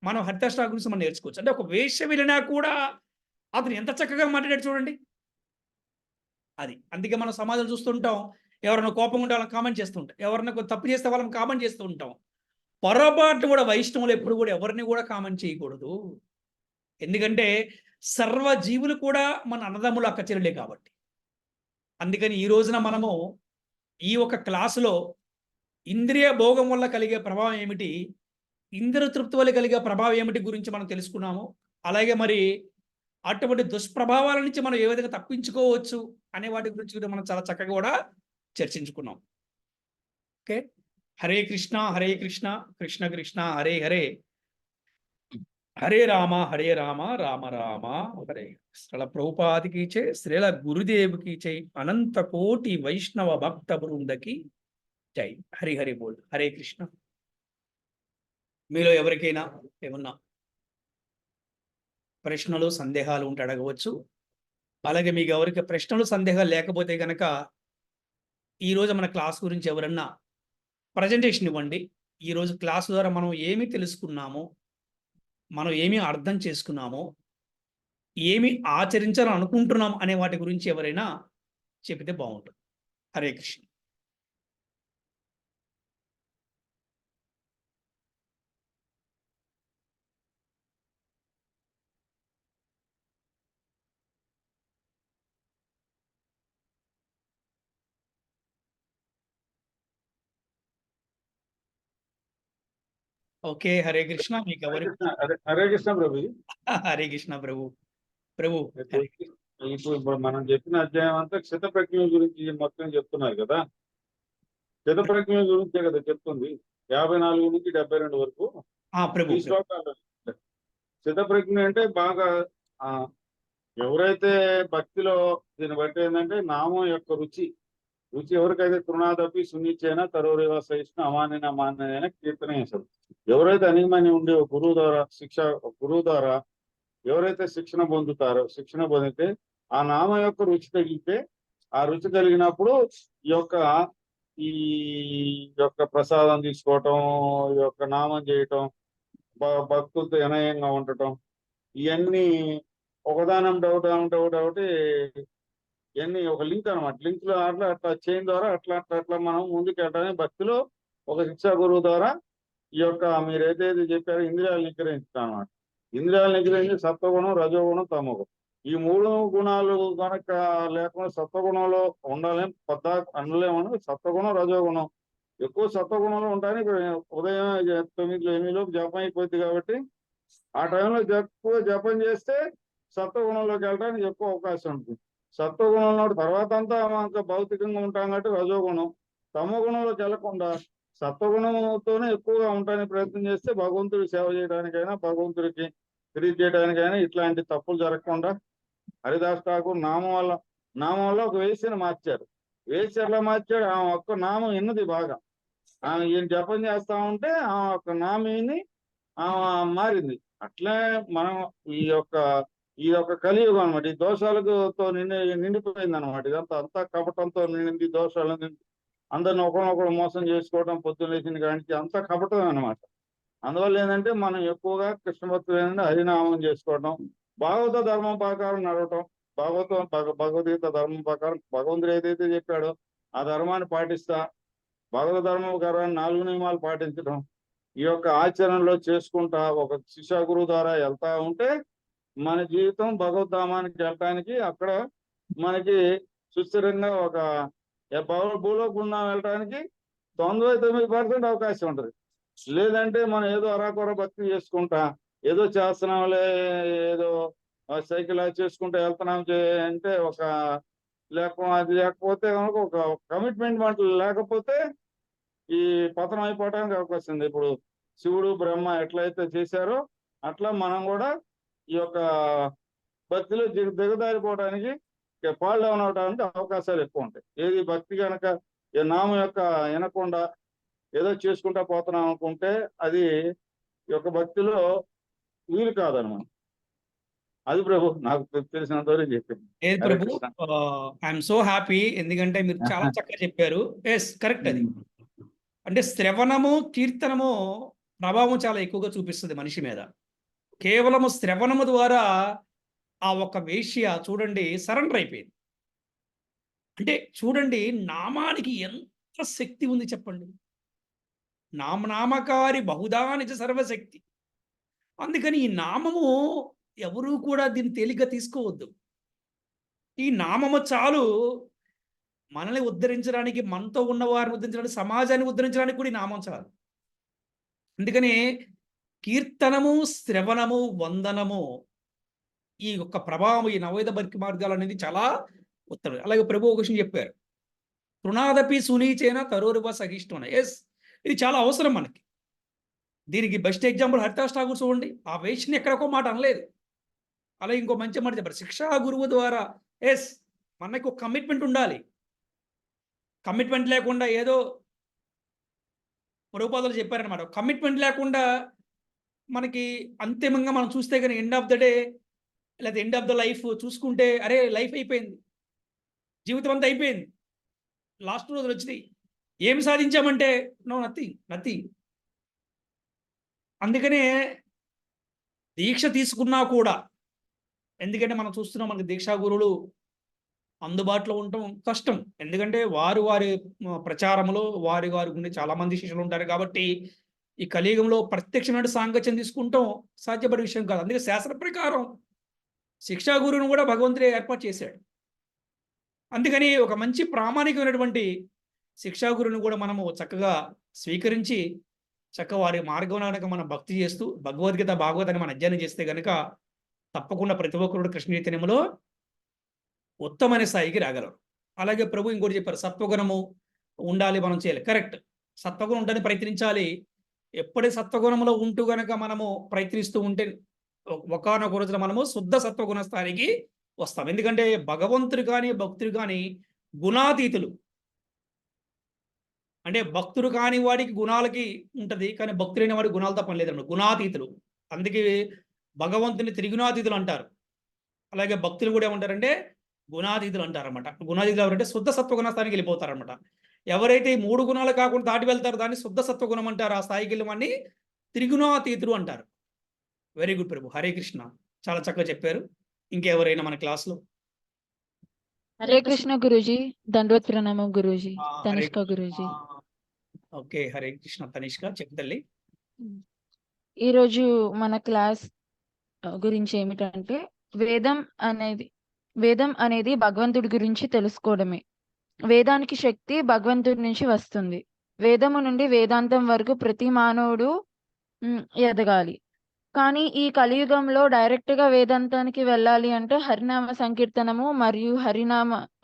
మనం హరిదాస్ ఠాకూర్ గురించి మనం నేర్చుకోవచ్చు. అంటే ఒక వేశ్య వెళ్ళినా కూడా అతను ఎంత చక్కగా మాట్లాడాడు చూడండి. అది అందుకే మనం సమాజంలో చూస్తుంటాం, ఎవరైనా కోపం ఉంటే వాళ్ళని కామెంట్ చేస్తూ ఉంటాం, ఎవరైనా తప్పు చేస్తే వాళ్ళని కామెంట్ చేస్తూ ఉంటాం. పొరపాటు కూడా వైష్ణవులు ఎప్పుడు కూడా ఎవరిని కూడా కామెంట్ చేయకూడదు. ఎందుకంటే సర్వజీవులు కూడా మన అన్నదమ్ములు, అక్క చెల్లెలే కాబట్టి. అందుకని ఈ రోజున మనము ఈ ఒక క్లాసులో ఇంద్రియ భోగం వల్ల కలిగే ప్రభావం ఏమిటి, ఇంద్రియ తృప్తి వల్ల కలిగే ప్రభావం ఏమిటి గురించి మనం తెలుసుకున్నాము. అలాగే మరి అటువంటి దుష్ప్రభావాల నుంచి మనం ఏ విధంగా తప్పించుకోవచ్చు అనే వాటి గురించి కూడా మనం చాలా చక్కగా కూడా చర్చించుకున్నాం. ఓకే, హరే కృష్ణ కృష్ణ కృష్ణ హరే హరే, హరే రామ రామ రామ హరే. శ్రీల ప్రభుపాదికి చే, శ్రీల గురుదేవుకి చే, అనంత కోటి వైష్ణవ భక్త బృందకి జై. హరి హరి బోల్. హరే కృష్ణ. మీలో ఎవరికైనా ఏమన్నా ప్రశ్నలు సందేహాలు ఉంటే అడగవచ్చు. అలాగే మీకు ఎవరికి ప్రశ్నలు సందేహాలు లేకపోతే కనుక ఈరోజు మన క్లాస్ గురించి ఎవరన్నా ప్రజెంటేషన్ ఇవ్వండి. ఈరోజు క్లాస్ ద్వారా మనం ఏమి తెలుసుకున్నామో, మనం ఏమి అర్థం చేసుకున్నామో, ఏమి ఆచరించాలని అనుకుంటున్నాం అనే వాటి గురించి ఎవరైనా చెబితే బాగుంటుంది. హరే కృష్ణ. ఓకే, హరే కృష్ణ. మీకు ఎవరికి హరే కృష్ణ ప్రభు. హరే కృష్ణ ప్రభు. ప్రభు ఇప్పుడు మనం చెప్పిన అధ్యాయం అంతా క్షితప్రజ్ఞ గురించి మొత్తం చెప్తున్నారు కదా. క్షితప్రజ్ఞ గురించే కదా చెప్తుంది. 54 నుంచి 72 వరకు ప్రభు. ఈ శ్లోకాలు. క్షితప్రజ్ఞ అంటే బాగా ఎవరైతే భక్తిలో దీన్ని బట్టి ఏంటంటే నామం యొక్క రుచి ఎవరికైతే తృణాదపి సునిచైనా తరోరేవ సహిష్ణ అమాన్యన అమాన్యన కీర్తన చేశారు. ఎవరైతే అనిమని ఉండే గురువు ద్వారా ఎవరైతే శిక్షణ పొందితే ఆ నామం యొక్క రుచి తగిలితే, ఆ రుచి కలిగినప్పుడు ఈ యొక్క ప్రసాదం తీసుకోవటం, ఈ యొక్క నామం చేయటం, భక్తులతో వినయంగా ఉండటం, ఇవన్నీ ఒకదానం డౌట్ ఇవన్నీ ఒక లింక్ అనమాట. లింక్ లో అట్లా చేయడం ద్వారా అట్లా మనం ముందుకు వెళ్ళడానికి భక్తిలో ఒక శిక్షా గురువు ద్వారా ఈ యొక్క మీరు ఏదైతే చెప్పారో ఇంద్రియాలు నిగ్రహించడం అనమాట. ఇంద్రియాలు నిగ్రహించి సత్వగుణం, రజోగుణం, తమోగుణం, ఈ 3 గుణాలు కనుక లేకుండా సత్వగుణంలో ఉండాలని అనలేమని. సత్వగుణం, రజోగుణం ఎక్కువ సత్వగుణంలో ఉంటాయని ఉదయం 9 జపం అయిపోద్ది కాబట్టి ఆ టైంలో ఎక్కువ జపం చేస్తే సత్వగుణంలోకి వెళ్ళడానికి ఎక్కువ అవకాశం ఉంటుంది. సత్వగుణంలో తర్వాత అంతా మనకు భౌతికంగా ఉంటాం కాబట్టి రజోగుణం. తమోగుణంలోకి వెళ్లకుండా సత్వగుణంతోనే ఎక్కువగా ఉండడానికి ప్రయత్నం చేస్తే భగవంతుడి సేవ చేయడానికైనా, భగవంతుడికి ప్రీతి చేయడానికైనా ఇట్లాంటి తప్పులు జరగకుండా హరిదాస్ ఠాకూర్ నామంలో ఒక వేసిని మార్చారు. వేసి ఎట్లా మార్చాడు? ఆ ఒక్క నామం ఎన్నది బాగా ఈయన జపం చేస్తా ఉంటే ఆ ఒక్క నామిని మారింది. అట్లే మనం ఈ యొక్క కలియుగం అనమాట. ఈ దోషాలతో నిండిపోయింది అనమాట. ఇదంతా అంతా కపటంతో నిండింది, దోషాలు అందరిని ఒకరినొకరు మోసం చేసుకోవడం, పొద్దున్న లేచిన కానికి అంతా కపటం అనమాట. అందువల్ల ఏంటంటే మనం ఎక్కువగా కృష్ణ భక్తులు ఏంటంటే హరినామం చేసుకోవడం, భాగవత ధర్మం ప్రకారం నడవటం, భగవద్గీత ధర్మం ప్రకారం భగవంతుడు ఏదైతే చెప్పాడో ఆ ధర్మాన్ని పాటిస్తా, భగవత ధర్మం ప్రకారం 4 నియమాలు పాటించడం, ఈ యొక్క ఆచరణలో చేసుకుంటా ఒక శిక్షా గురువు ద్వారా వెళ్తా ఉంటే మన జీవితం భగవద్ధామానికి వెళ్ళటానికి అక్కడ మనకి సుస్థిరంగా ఒక భూలోకుండా వెళ్ళటానికి 99% అవకాశం ఉంటుంది. లేదంటే మనం ఏదో అరాకొర భక్తి చేసుకుంటా, ఏదో చేస్తున్నాంలే, ఏదో సైకిల్ చేసుకుంటా వెళ్తున్నాం అంటే అది లేకపోతే కనుక ఒక కమిట్మెంట్ లేకపోతే ఈ పతనం అయిపోవడానికి అవకాశం ఉంది. ఇప్పుడు శివుడు బ్రహ్మ ఎట్లయితే చేశారో అట్లా మనం కూడా ఈ యొక్క భక్తిలో దిగదారిపోవడానికి, ఫాల్ డౌన్ అవడానికి అవకాశాలు ఎక్కువ ఉంటాయి. ఏది భక్తి కనుక ఈ నామం యొక్క వినకుండా ఏదో చేసుకుంటా పోతున్నాం అనుకుంటే అది ఈ యొక్క భక్తిలో వీలు కాదనమాట. అది ప్రభు నాకు తెలిసినంత వరకు చెప్పింది. Prabhu, I'm so happy. ఎందుకంటే మీరు చాలా చక్కగా చెప్పారు. Yes, correct. అది అంటే శ్రవణము, కీర్తనము ప్రభావం చాలా ఎక్కువగా చూపిస్తుంది మనిషి మీద. కేవలము శ్రవణము ద్వారా ఆ ఒక వేశ్య చూడండి సరెండర్ అయిపోయింది. అంటే చూడండి నామానికి ఎంత శక్తి ఉంది చెప్పండి. నామకారి బహుదా నిజ సర్వశక్తి. అందుకని ఈ నామము ఎవరు కూడా దీన్ని తేలిగ్గా తీసుకోవద్దు. ఈ నామము చాలు మనల్ని ఉద్ధరించడానికి, మనతో ఉన్న వారిని ఉద్ధరించడానికి, సమాజాన్ని ఉద్ధరించడానికి కూడా ఈ నామం చాలు. అందుకని కీర్తనము, శ్రవణము, వందనము ఈ యొక్క ప్రభావం, ఈ నవైద భక్తి మార్గాలు అనేది చాలా ఉత్తమం. అలాగే ప్రభు ఒక విషయం చెప్పారు, తృణాదపి సునీచేన తరోరువ సహిష్ణున. ఎస్, ఇది చాలా అవసరం మనకి. దీనికి బెస్ట్ ఎగ్జాంపుల్ హరిదాస్ ఠాకూర్ చూడండి. ఆ వేషని ఎక్కడొక మాట అనలేదు. అలా ఇంకో మంచి మాట చెప్పారు, శిక్షా గురువు ద్వారా. ఎస్, మనకు ఒక కమిట్మెంట్ ఉండాలి. కమిట్మెంట్ లేకుండా ఏదో ప్రభుపాదులు చెప్పారనమాట. కమిట్మెంట్ లేకుండా మనకి అంతిమంగా మనం చూస్తే కానీ ఎండ్ ఆఫ్ ద డే లేదా ఎండ్ ఆఫ్ ద లైఫ్ చూసుకుంటే అరే లైఫ్ అయిపోయింది, జీవితం అంతా అయిపోయింది, లాస్ట్ రోజులు వచ్చినాయి, ఏం సాధించామంటే నో నథింగ్ నథింగ్. అందుకనే దీక్ష తీసుకున్నా కూడా, ఎందుకంటే మనం చూస్తున్నాం మనకి దీక్షా గురువులు అందుబాటులో ఉండటం కష్టం. ఎందుకంటే వారి ప్రచారంలో వారి ఉండే చాలా మంది శిష్యులు ఉంటారు కాబట్టి ఈ కలియుగంలో ప్రత్యక్షమైన సాంగత్యం తీసుకుంటాం సాధ్యపడే విషయం కాదు. అందుకే శాస్త్ర ప్రకారం శిక్షా గురువును కూడా భగవంతుడే ఏర్పాటు చేశాడు. అందుకని ఒక మంచి ప్రామాణికమైనటువంటి శిక్షా గురువును కూడా మనము చక్కగా స్వీకరించి చక్కగా వారి మార్గంలో కనుక మనం భక్తి చేస్తూ భగవద్గీత భాగవతాన్ని మనం అధ్యయనం చేస్తే కనుక తప్పకుండా ప్రతి ఒక్కరు కృష్ణ చైతన్యంలో ఉత్తమైన స్థాయికి రాగలరు. అలాగే ప్రభు ఇంకోటి చెప్పారు, సత్వగుణము ఉండాలి, మనం చేయాలి. కరెక్ట్, సత్వగుణం ఉండని ప్రయత్నించాలి. ఎప్పటి సత్వగుణంలో ఉంటూ గనక మనము ప్రయత్నిస్తూ ఉంటే ఒకానొక రోజున మనము శుద్ధ సత్వగుణ స్థాయికి వస్తాం. ఎందుకంటే భగవంతుడు కానీ భక్తుడు కానీ గుణాతీతులు. అంటే భక్తుడు కాని వాడికి గుణాలకి ఉంటది, కానీ భక్తుడైన వాడికి గుణాలతో పని లేదండి, గుణాతీతులు. అందుకే భగవంతుని త్రిగుణాతీతులు అంటారు. అలాగే భక్తులు కూడా ఏమంటారంటే గుణాతీతులు అంటారన్నమాట. గుణాతీతులు ఎవరంటే శుద్ధ సత్వగుణ స్థాయికి వెళ్ళిపోతారన్నమాట. ఎవరైతే ఈ 3 గుణాలు కాకుండా దాటి వెళ్తారో దాన్ని శుద్ధ సత్వగుణం అంటారు. ఆ స్థాయికి వెళ్ళి వాడిని త్రిగుణాతీతులు అంటారు. వెరీ గుడ్ ప్రభు, హరే కృష్ణ, చాలా చక్కగా చెప్పారు. ఇంకెవరైనా మన క్లాస్లో? హరే కృష్ణ గురూజీ, దండవత్ ప్రణామం గురూజీ, హరే తనిష్క కృష్ణ. గురూజీ. ఓకే, హరే కృష్ణ. తనిష్క చెప్పు తల్లి. ఈరోజు మన క్లాస్ గురించి ఏమిటంటే వేదం అనేది భగవంతుడి గురించి తెలుసుకోవడమే. వేదానికి శక్తి భగవంతుడి నుంచి వస్తుంది. వేదము నుండి వేదాంతం వరకు ప్రతి మానవుడు ఎదగాలి. కానీ ఈ కలియుగంలో డైరెక్ట్ గా వేదాంతానికి వెళ్ళాలి అంటే హరినామ సంకీర్తనము మరియు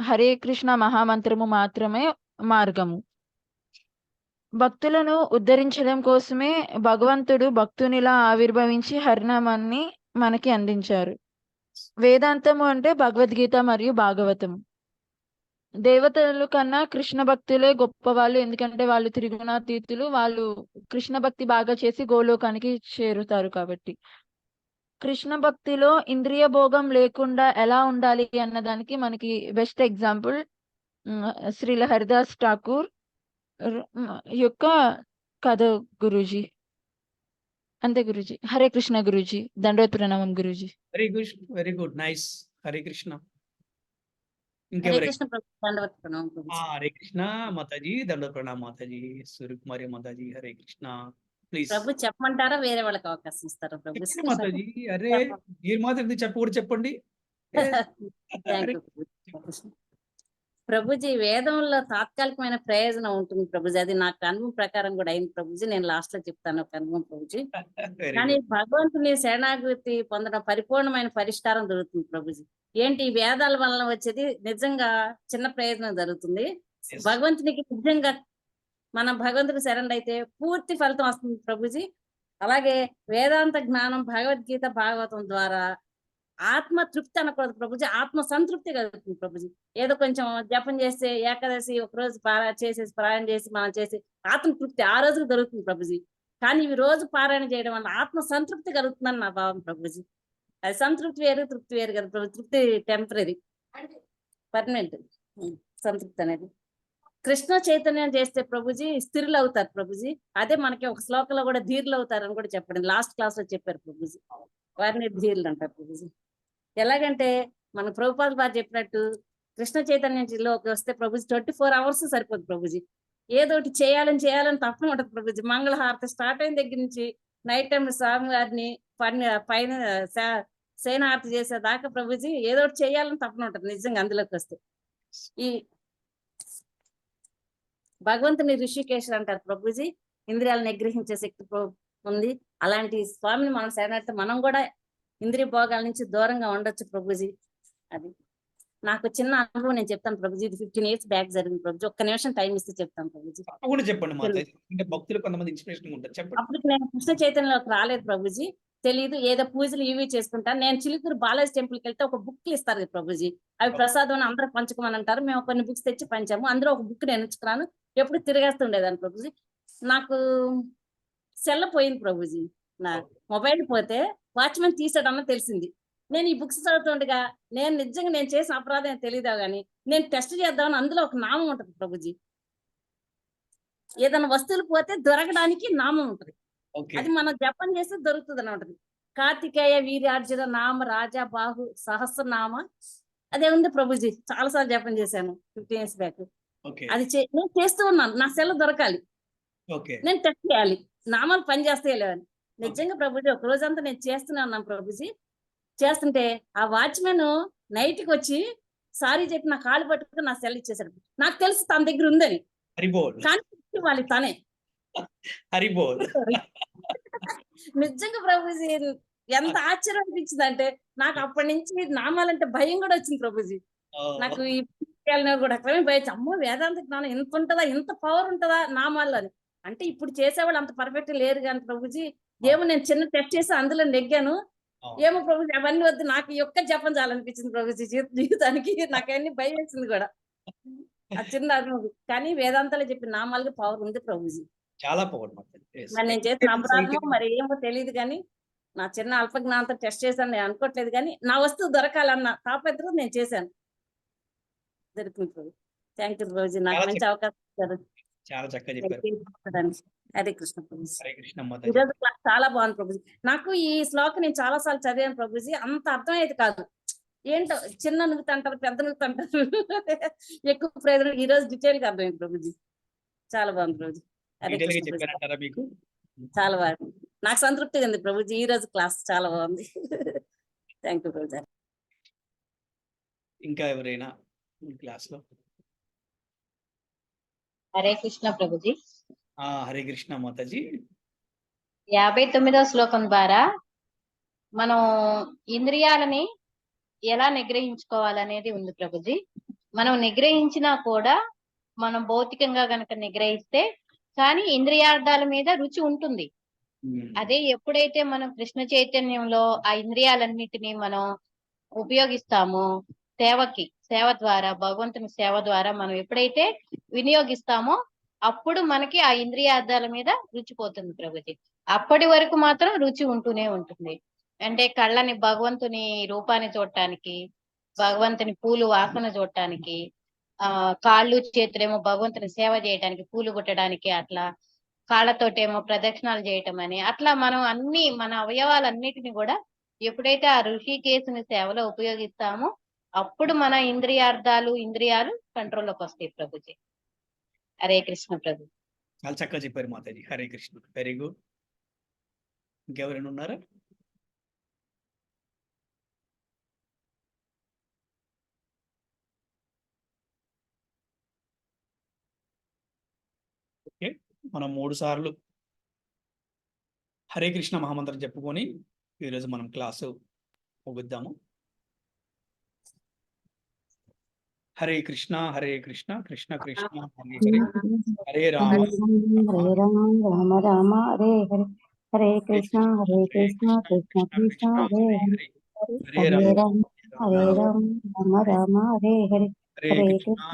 హరే కృష్ణ మహామంత్రము మాత్రమే మార్గము. భక్తులను ఉద్ధరించడం కోసమే భగవంతుడు భక్తునిలా ఆవిర్భవించి హరినామాన్ని మనకి అందించారు. వేదాంతము అంటే భగవద్గీత మరియు భాగవతము. దేవతల కన్నా కృష్ణ భక్తులే గొప్పవాళ్ళు, ఎందుకంటే వాళ్ళు త్రిగుణాతీతులు. వాళ్ళు కృష్ణ భక్తి బాగా చేసి గోలోకానికి చేరుతారు. కాబట్టి కృష్ణ భక్తిలో ఇంద్రియ భోగం లేకుండా ఎలా ఉండాలి అన్నదానికి మనకి బెస్ట్ ఎగ్జాంపుల్ శ్రీల హరిదాస్ ఠాకూర్ యొక్క కథ గురూజీ. అంతే గురూజీ. హరే కృష్ణ గురూజీ, దండవత్ ప్రణామం Guruji. Very good, nice. Hare Krishna. Hare ఇంకెవరైనా? కృష్ణ ప్రభు, దండవత్ ప్రణామం ప్రభుజీ. హరే కృష్ణ మాతాజీ, దండవత్ ప్రణామం మాతాజీ, సూర్యకుమారి మాతాజీ, హరే కృష్ణ. ప్లీజ్ ప్రభు చెప్పమంటారా, వేరే వాళ్ళకి అవకాశం ఇస్తారా ప్రభు? చెప్పండి మాతాజీ. అరే మీరు మాత్రం ఎందుకు చెప్పకూడదు చెప్పండి. Thank you Prabhuji. వేదంలో తాత్కాలికమైన ప్రయోజనం ఉంటుంది ప్రభుజీ, అది నాకు అనుభవం ప్రకారం కూడా అయింది ప్రభుజీ. నేను లాస్ట్ లో చెప్తాను ఒక అనుభవం ప్రభుజీ. కానీ భగవంతుని శరణాగతి పొందడం పరిపూర్ణమైన పరిష్కారం దొరుకుతుంది ప్రభుజీ. ఏంటి ఈ వేదాల వలన వచ్చేది నిజంగా చిన్న ప్రయోజనం జరుగుతుంది. భగవంతునికి నిజంగా మనం భగవంతుడికి శరణ్ అయితే పూర్తి ఫలితం వస్తుంది ప్రభుజీ. అలాగే వేదాంత జ్ఞానం భగవద్గీత భాగవతం ద్వారా ఆత్మ తృప్తి అనకూడదు ప్రభుజీ, ఆత్మ సంతృప్తి కలుగుతుంది ప్రభుజీ. ఏదో కొంచెం జపం చేస్తే ఏకాదశి ఒక రోజు చేసేసి పారాయణ చేసి మనం చేసి ఆత్మ తృప్తి ఆ రోజుకు దొరుకుతుంది ప్రభుజీ. కానీ ఇవి రోజు పారాయణ చేయడం వల్ల ఆత్మ సంతృప్తి కలుగుతుందని నా భావం ప్రభుజీ. అది సంతృప్తి వేరు, తృప్తి వేరు కదా ప్రభు. తృప్తి టెంపరీ, పర్మనెంట్ సంతృప్తి అనేది. కృష్ణ చైతన్యం చేస్తే ప్రభుజీ స్థిరులు అవుతారు ప్రభుజీ. అదే మనకి ఒక శ్లోకంలో కూడా ధీరులు అవుతారు అని కూడా చెప్పండి, లాస్ట్ క్లాస్ లో చెప్పారు ప్రభుజీ. వారిని ధీరులు అంటారు ప్రభుజీ. ఎలాగంటే మన ప్రభుపాద వారు చెప్పినట్టు కృష్ణ చైతన్యంలోకి వస్తే ప్రభుజీ 24 hours సరిపోదు ప్రభుజీ. ఏదోటి చేయాలని తప్పని ఉంటుంది ప్రభుజీ. మంగళహారతి స్టార్ట్ అయిన దగ్గర నుంచి నైట్ టైం స్వామి గారిని పైన సేనారతి చేసేదాకా ప్రభుజీ ఏదోటి చేయాలని తప్పని ఉంటుంది నిజంగా అందులోకి వస్తే. ఈ భగవంతుని ఋషికేశుడు అంటారు ప్రభుజీ, ఇంద్రియాలను నిగ్రహించే శక్తి ఉంది. అలాంటి స్వామిని మనం శరణార్థి మనం కూడా ఇంద్రియ భోగాల నుంచి దూరంగా ఉండొచ్చు ప్రభుజీ. అది నాకు చిన్న అనుభవం నేను చెప్తాను ప్రభుజీ. ఇది 15 years బ్యాక్ జరిగింది ప్రభుజీ. ఒక్క నిమిషం టైం ఇస్తే చెప్తాను ప్రభుజీ. తప్పకుండా చెప్పండి మాతాజీ, అంటే భక్తులు కొంతమంది ఇన్స్పిరేషన్ ఉంటారు. చెప్పండి. అప్పటికి నేను కృష్ణ చైతన్యంలోకి రాలేదు ప్రభుజీ, తెలియదు. ఏదో పూజలు ఇవి చేసుకుంటాను. నేను చిలుకూరు బాలాజీ టెంపుల్కి వెళ్తే ఒక బుక్లు ఇస్తారు కదా ప్రభుజీ, అవి ప్రసాదం అందరూ పంచుకోమని అంటారు. మేము కొన్ని బుక్స్ తెచ్చి పంచాము. అందులో ఒక బుక్ నేను ఉంచుకున్నాను, ఎప్పుడు తిరిగేస్తుండేదాన్ని ప్రభుజీ. నాకు సెల్ల పోయింది ప్రభుజీ. నా మొబైల్ పోతే వాచ్మెన్ తీసాడన్న తెలిసింది. నేను ఈ బుక్స్ చదువుతుండగా నేను నిజంగా నేను చేసిన అపరాధం తెలియదా గానీ నేను టెస్ట్ చేద్దామని అందులో ఒక నామం ఉంటది ప్రభుజీ. ఏదైనా వస్తువులు పోతే దొరకడానికి నామం ఉంటది. ఓకే. అది మనం జపం చేస్తే దొరుకుతుంది అని ఉంటది. కార్తికేయ వీర్యార్జున నామ రాజా బాహు సహస్రనామ అదే ఉంది ప్రభుజీ. చాలా సార్లు జపం చేశాను 15 years బ్యాక్. ఓకే. అది నేను చేస్తూ ఉన్నాను. నా సెల్ దొరకాలి, ఓకే. నేను టెస్ట్ చేయాలి, నామాలు పనిచేస్తాయి లేవని. నిజంగా ప్రభుజీ ఒక రోజంతా నేను చేస్తూనే ఉన్నాను ప్రభుజీ. చేస్తుంటే ఆ వాచ్మెన్ నైట్కి వచ్చి సారీ చెప్పి నా కాళ్ళు పట్టుకుని నా సెల్ ఇచ్చేసాడు. నాకు తెలుసు తన దగ్గర ఉందని, హరిబోల్. కానీ వాళ్ళు తనే. హరిబోల్. నిజంగా ప్రభుజీ ఎంత ఆశ్చర్యం అనిపించింది అంటే నాకు అప్పటి నుంచి నామాలంటే భయం కూడా వచ్చింది ప్రభుజీ. నాకు ఈ కూడా అక్కడే భయం, అమ్మో వేదాంత జ్ఞానం ఎంత ఉంటుందా, ఎంత పవర్ ఉంటుందా నామాల్లో అని. అంటే ఇప్పుడు చేసేవాళ్ళు అంత పర్ఫెక్ట్ లేరు కానీ ప్రభుజీ ఏమో నేను చిన్న టెస్ట్ చేసి అందులో నెగ్గాను. ఏమో ప్రభుజీ అవన్నీ వద్దు, నాకు ఈ ఒక్క జపం చాలనిపించింది ప్రభుజీ జీవితానికి. నాకన్నీ భయం వేసింది కూడా ఆ చిన్న అనుభవం. కానీ వేదాంతాలు చెప్పిన నామాలకి పవర్ ఉంది ప్రభుజీ. చాలా పవర్. మరి నేను చేసిన అపరాధం మరి ఏమో తెలియదు కానీ నా చిన్న అల్పజ్ఞానంతో టెస్ట్ చేశాను నేను అనుకోవట్లేదు కానీ నా వస్తువు దొరకాలన్న తాపత్రం నేను చేశాను. దొరికింది ప్రభు. థ్యాంక్ యూ ప్రభుజీ, నాకు మంచి అవకాశం ఇచ్చారు. చాలా చక్కగా చెప్పారు. హరే కృష్ణ ప్రభుజీ. హరే కృష్ణ ఈరోజు క్లాస్ చాలా బాగుంది ప్రభుజీ. నాకు ఈ శ్లోకం నేను చాలా సార్లు చదివాను ప్రభుజీ, అంత అర్థమయ్యేది కాదు. ఏంటో చిన్న నువ్వు అంటారు, పెద్ద నువ్వు అంటారు, ఎక్కువ ప్రయోజనం. ఈ రోజు డీటెయిల్ గా అర్థమైంది ప్రభుజీ. చాలా బాగుంది ప్రభుజీ. హరే కృష్ణ. మీకు చాలా బాగుంది, నాకు సంతృప్తిగా ఉంది ప్రభుజీ. ఈ రోజు క్లాస్ చాలా బాగుంది. Thank you Prabhuji. ఇంకా ఎవరైనా క్లాస్ లో? హరే కృష్ణ ప్రభుజీ. హరే కృష్ణ మాతాజీ. 59వ శ్లోకం ద్వారా మనం ఇంద్రియాలని ఎలా నిగ్రహించుకోవాలనేది ఉంది ప్రభుజీ. మనం నిగ్రహించినా కూడా మనం భౌతికంగా గనక నిగ్రహిస్తే కానీ ఇంద్రియార్థాల మీద రుచి ఉంటుంది. అదే ఎప్పుడైతే మనం కృష్ణ చైతన్యంలో ఆ ఇంద్రియాలన్నిటినీ మనం ఉపయోగిస్తామో సేవ ద్వారా, భగవంతుని సేవ ద్వారా మనం ఎప్పుడైతే వినియోగిస్తామో అప్పుడు మనకి ఆ ఇంద్రియార్థాల మీద రుచి పోతుంది ప్రభుజీ. అప్పటి వరకు మాత్రం రుచి ఉంటూనే ఉంటుంది. అంటే కళ్ళని భగవంతుని రూపాన్ని చూడటానికి, భగవంతుని పూలు వాసన చూడటానికి, కాళ్ళు చేతులేమో భగవంతుని సేవ చేయడానికి, పూలు కుట్టడానికి, అట్లా కాళ్ళతోటేమో ప్రదక్షిణాలు చేయటం అని, అట్లా మనం అన్ని మన అవయవాలన్నిటిని కూడా ఎప్పుడైతే ఆ ఋషికేశుని సేవలో ఉపయోగిస్తామో అప్పుడు మన ఇంద్రియాలు కంట్రోల్లోకి వస్తాయి ప్రభుజీ. హరే కృష్ణ ప్రభు. చాలా చక్కగా చెప్పారు మాతాజీ. హరే కృష్ణ. Very good. ఇంకెవరైనా ఉన్నారా? ఓకే, మనం 3 సార్లు హరే కృష్ణ మహామంత్రం చెప్పుకొని ఈరోజు మనం క్లాసు ముగిద్దాము. హరే కృష్ణ కృష్ణ కృష్ణ హరే హరే, హరే రామ హరే రామ రామ హరే హరే, హరే కృష్ణ కృష్ణ కృష్ణ హరే హరే, హరే రామ రామ రామ హరే హరే, హరే కృష్ణ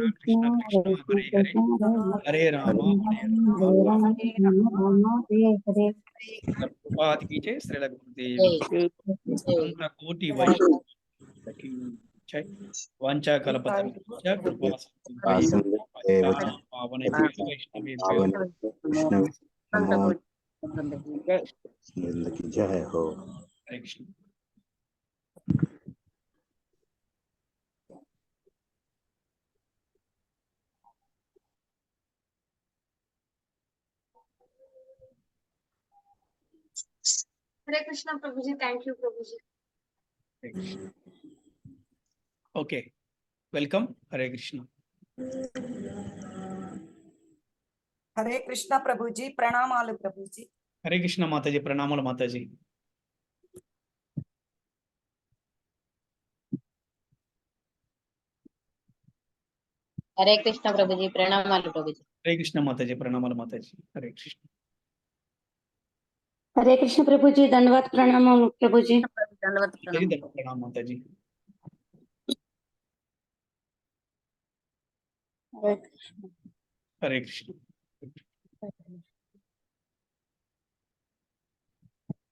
కృష్ణ కృష్ణ హరే రామ హరే హరే. శ్రీల గురుదేవ్ కోటి వైష్ణవ వాంఛా కల్పతరుభ్యశ్చ కృపా जय हो. हरे कृष्ण. हरे कृष्ण प्रभु जी. थैंक यू प्रभु जी. Okay, welcome. हरे कृष्ण. హరే కృష్ణ ప్రభుజీ. ప్రణామాలు ప్రభుజీ. హరే కృష్ణ మాతాజీ. ప్రణామాలు మాతాజీ. హరే కృష్ణ ప్రభుజీ. ప్రణామాలు ప్రభుజీ. హరే కృష్ణ మాతాజీ. ప్రణామాలు మాతాజీ. హరే కృష్ణ. హరే కృష్ణ ప్రభుజీ. ధన్యవాద ప్రణామాలు ప్రభుజీ. ప్రణామం మాతాజీ. హరే కృష్ణ.